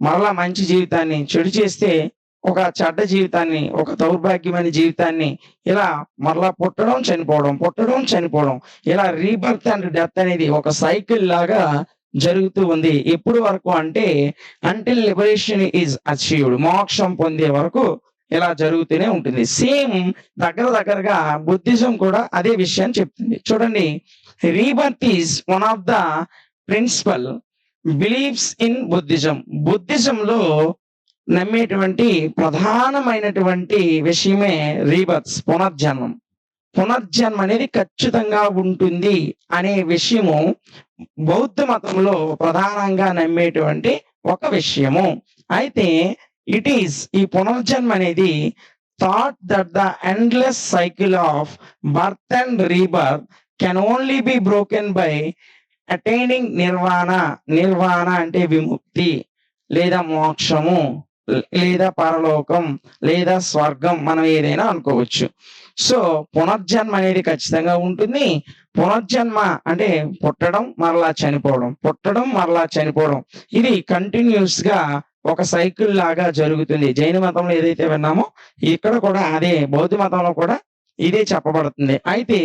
మరలా మంచి జీవితాన్ని, చెడు చేస్తే ఒక చెడ్డ జీవితాన్ని, ఒక దౌర్భాగ్యమైన జీవితాన్ని, ఇలా మరలా పుట్టడం, చనిపోవడం, పుట్టడం, చనిపోవడం, ఇలా రీబర్త్ అండ్ డెత్ అనేది ఒక సైకిల్ లాగా జరుగుతూ ఉంది. ఎప్పుడు వరకు అంటే అంటిల్ లిబరేషన్ ఈజ్ అచీవ్డ్, మోక్షం పొందే వరకు ఇలా జరుగుతూనే ఉంటుంది. సేమ్ దగ్గరగా బుద్ధిజం కూడా అదే విషయాన్ని చెప్తుంది. చూడండి, rebirth is one of the principal beliefs in Buddhism. బుద్ధిజంలో నమ్మేటువంటి ప్రధానమైనటువంటి విషయమే రీబర్త్, పునర్జన్మం. పునర్జన్మ అనేది ఖచ్చితంగా ఉంటుంది అనే విషయము బౌద్ధ మతంలో ప్రధానంగా నమ్మేటువంటి ఒక విషయము. అయితే ఈ పునర్జన్మ అనేది thought that the endless cycle of birth and rebirth can only be broken by attaining nirvana. నిర్వాణ అంటే విముక్తి లేదా మోక్షము లేదా పరలోకం లేదా స్వర్గం, మనం ఏదైనా అనుకోవచ్చు. సో పునర్జన్మ అనేది ఖచ్చితంగా ఉంటుంది. పునర్జన్మ అంటే పుట్టడం, మరలా చనిపోవడం, పుట్టడం, మరలా చనిపోవడం. ఇది కంటిన్యూస్ గా ఒక సైకిల్ లాగా జరుగుతుంది. జైన మతంలో ఏదైతే విన్నామో ఇక్కడ కూడా అదే, బౌద్ధ మతంలో కూడా ఇదే చెప్పబడుతుంది. అయితే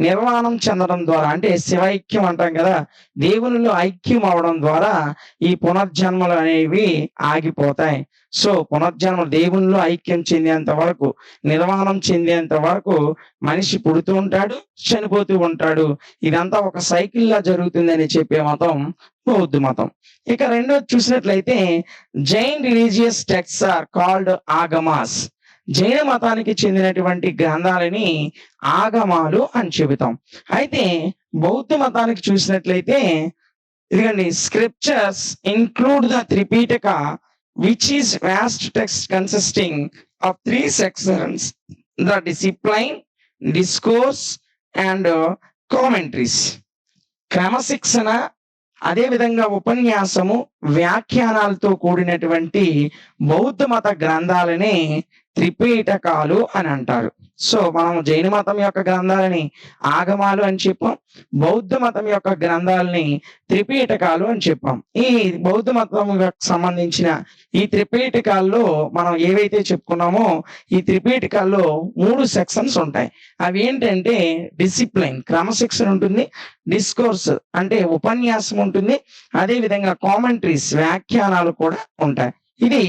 నిర్వాణం చెందడం ద్వారా, అంటే శివైక్యం అంటాం కదా, దేవునిలో ఐక్యం అవడం ద్వారా ఈ పునర్జన్మలు అనేవి ఆగిపోతాయి. సో పునర్జన్మ దేవునిలో ఐక్యం చెందేంత వరకు, నిర్వాణం చెందేంత వరకు మనిషి పుడుతూ ఉంటాడు, చనిపోతూ ఉంటాడు. ఇదంతా ఒక సైకిల్ లా జరుగుతుందని చెప్పే మతం బౌద్ధ మతం. ఇక రెండోది చూసినట్లయితే Jain religious texts are called Agamas. జైన మతానికి చెందినటువంటి గ్రంథాలని ఆగమాలు అని చెబుతాం. అయితే బౌద్ధ మతానికి చూసినట్లయితే ఇదిగండి, scriptures include the Tripitaka which is vast text consisting of 3 sections: the discipline, discourse and commentaries. క్రమశిక్షణ, అదే విధంగా ఉపన్యాసము, వ్యాఖ్యానాలతో కూడినటువంటి బౌద్ధ మత గ్రంథాలని త్రిపీటకాలు అని అంటారు. సో మనం జైన మతం యొక్క గ్రంథాలని ఆగమాలు అని చెప్పాం, బౌద్ధ మతం యొక్క గ్రంథాలని త్రిపీటకాలు అని చెప్పాం. ఈ బౌద్ధ మతం సంబంధించిన ఈ త్రిపీటకాల్లో మనం ఏవైతే చెప్పుకున్నామో ఈ త్రిపీటకాల్లో 3 సెక్షన్స్ ఉంటాయి. అవి ఏంటంటే డిసిప్లైన్, క్రమశిక్షణ ఉంటుంది, డిస్కోర్స్ అంటే ఉపన్యాసం ఉంటుంది, అదే విధంగా కామెంటరీస్, వ్యాఖ్యానాలు కూడా ఉంటాయి. ఇది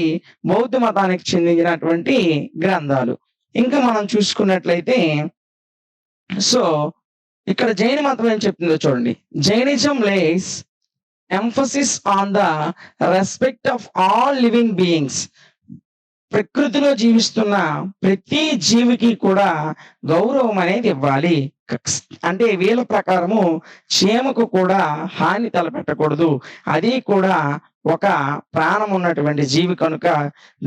బౌద్ధ మతానికి చెందినటువంటి గ్రంథాలు. ఇంకా మనం చూసుకున్నట్లయితే సో ఇక్కడ జైన మతం ఏం చెప్తుందో చూడండి. Jainism lays emphasis on the respect of all living beings. ప్రకృతిలో జీవిస్తున్న ప్రతి జీవికి కూడా గౌరవం అనేది ఇవ్వాలి. అంటే వీళ్ళ ప్రకారము చీమకు కూడా హాని తలపెట్టకూడదు, అది కూడా ఒక ప్రాణం ఉన్నటువంటి జీవి కనుక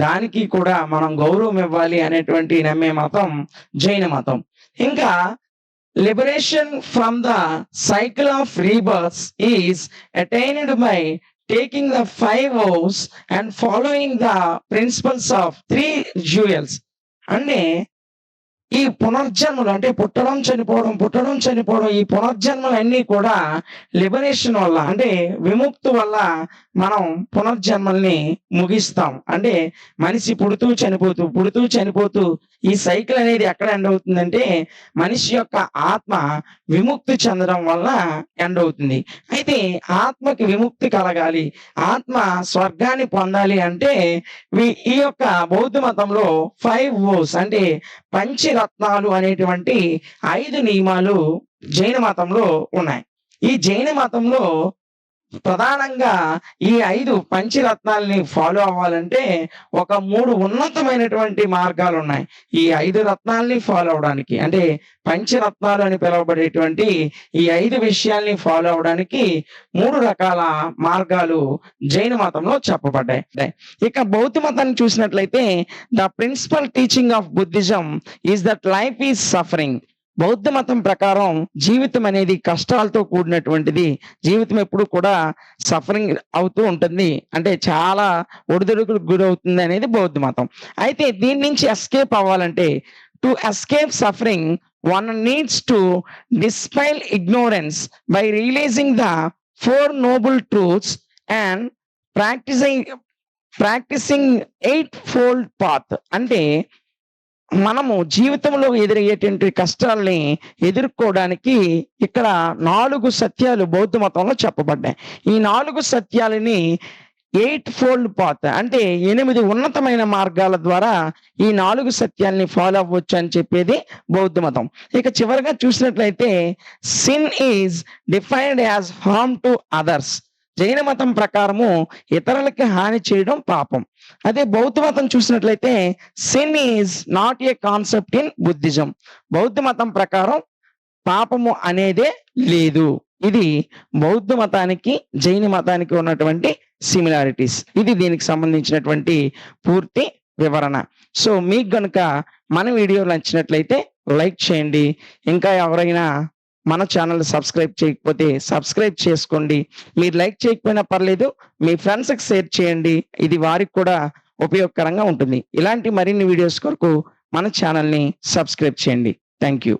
దానికి కూడా మనం గౌరవం ఇవ్వాలి అనేటువంటి నమ్మే మతం జైన మతం. ఇంకా liberation from the cycle of rebirth is attained by taking the 5 vows and following the principles of 3 jewels. అంటే ఈ పునర్జన్మలు అంటే పుట్టడం చనిపోవడం, ఈ పునర్జన్మలు అన్ని కూడా లిబరేషన్ వల్ల, అంటే విముక్తి వల్ల మనం పునర్జన్మల్ని ముగిస్తాం. అంటే మనిషి పుడుతూ చనిపోతూ ఈ సైకిల్ అనేది ఎక్కడ ఎండ్ అవుతుందంటే మనిషి యొక్క ఆత్మ విముక్తి చెందడం వల్ల ఎండ్ అవుతుంది. అయితే ఆత్మకి విముక్తి కలగాలి, ఆత్మ స్వర్గాన్ని పొందాలి అంటే ఈ యొక్క బౌద్ధ మతంలో 5 vows అంటే పంచరత్నాలు అనేటువంటి 5 నియమాలు జైన మతంలో ఉన్నాయి. ఈ జైన మతంలో ప్రధానంగా ఈ 5 పంచరత్నాలని ఫాలో అవ్వాలంటే ఒక 3 ఉన్నతమైనటువంటి మార్గాలు ఉన్నాయి. ఈ 5 రత్నాలని ఫాలో అవడానికి, అంటే పంచరత్నాలు అని పిలువబడేటువంటి ఈ 5 విషయాల్ని ఫాలో అవడానికి 3 రకాల మార్గాలు జైన మతంలో చెప్పబడ్డాయి. ఇక బౌద్ధ మతాన్ని చూసినట్లయితే the principal teaching of Buddhism is that life is suffering. బౌద్ధ మతం ప్రకారం జీవితం అనేది కష్టాలతో కూడినటువంటిది. జీవితం ఎప్పుడు కూడా సఫరింగ్ అవుతూ ఉంటుంది. అంటే చాలా ఒడిదుడుకులకు గురవుతుంది అనేది బౌద్ధ మతం. అయితే దీని నుంచి ఎస్కేప్ అవ్వాలంటే to escape suffering one needs to dispel ignorance by realizing the four noble truths and practicing eightfold path. అంటే మనము జీవితంలో ఎదురయ్యేటువంటి కష్టాల్ని ఎదుర్కోవడానికి ఇక్కడ 4 సత్యాలు బౌద్ధ మతంలో చెప్పబడ్డాయి. ఈ 4 సత్యాలని 8 ఫోల్డ్ పాత్ అంటే 8 ఉన్నతమైన మార్గాల ద్వారా ఈ 4 సత్యాల్ని ఫాలో అవ్వచ్చు అని చెప్పేది బౌద్ధ మతం. ఇక చివరిగా చూసినట్లయితే sin is defined as harm to others. జైన మతం ప్రకారము ఇతరులకి హాని చేయడం పాపం. అదే బౌద్ధ మతం చూసినట్లయితే sin is not a concept in Buddhism. బౌద్ధ మతం ప్రకారం పాపము అనేదే లేదు. ఇది బౌద్ధ మతానికి జైన మతానికి ఉన్నటువంటి సిమిలారిటీస్. ఇది దీనికి సంబంధించినటువంటి పూర్తి వివరణ. సో మీకు గనుక మన వీడియో నచ్చినట్లయితే లైక్ చేయండి. ఇంకా ఎవరైనా మన ఛానల్ సబ్స్క్రైబ్ చేయకపోతే సబ్స్క్రైబ్ చేసుకోండి. మీరు లైక్ చేయకపోయినా పర్లేదు, మీ ఫ్రెండ్స్కి షేర్ చేయండి. ఇది వారికి కూడా ఉపయోగకరంగా ఉంటుంది. ఇలాంటి మరిన్ని వీడియోస్ కొరకు మన ఛానల్ని సబ్స్క్రైబ్ చేయండి. Thank you.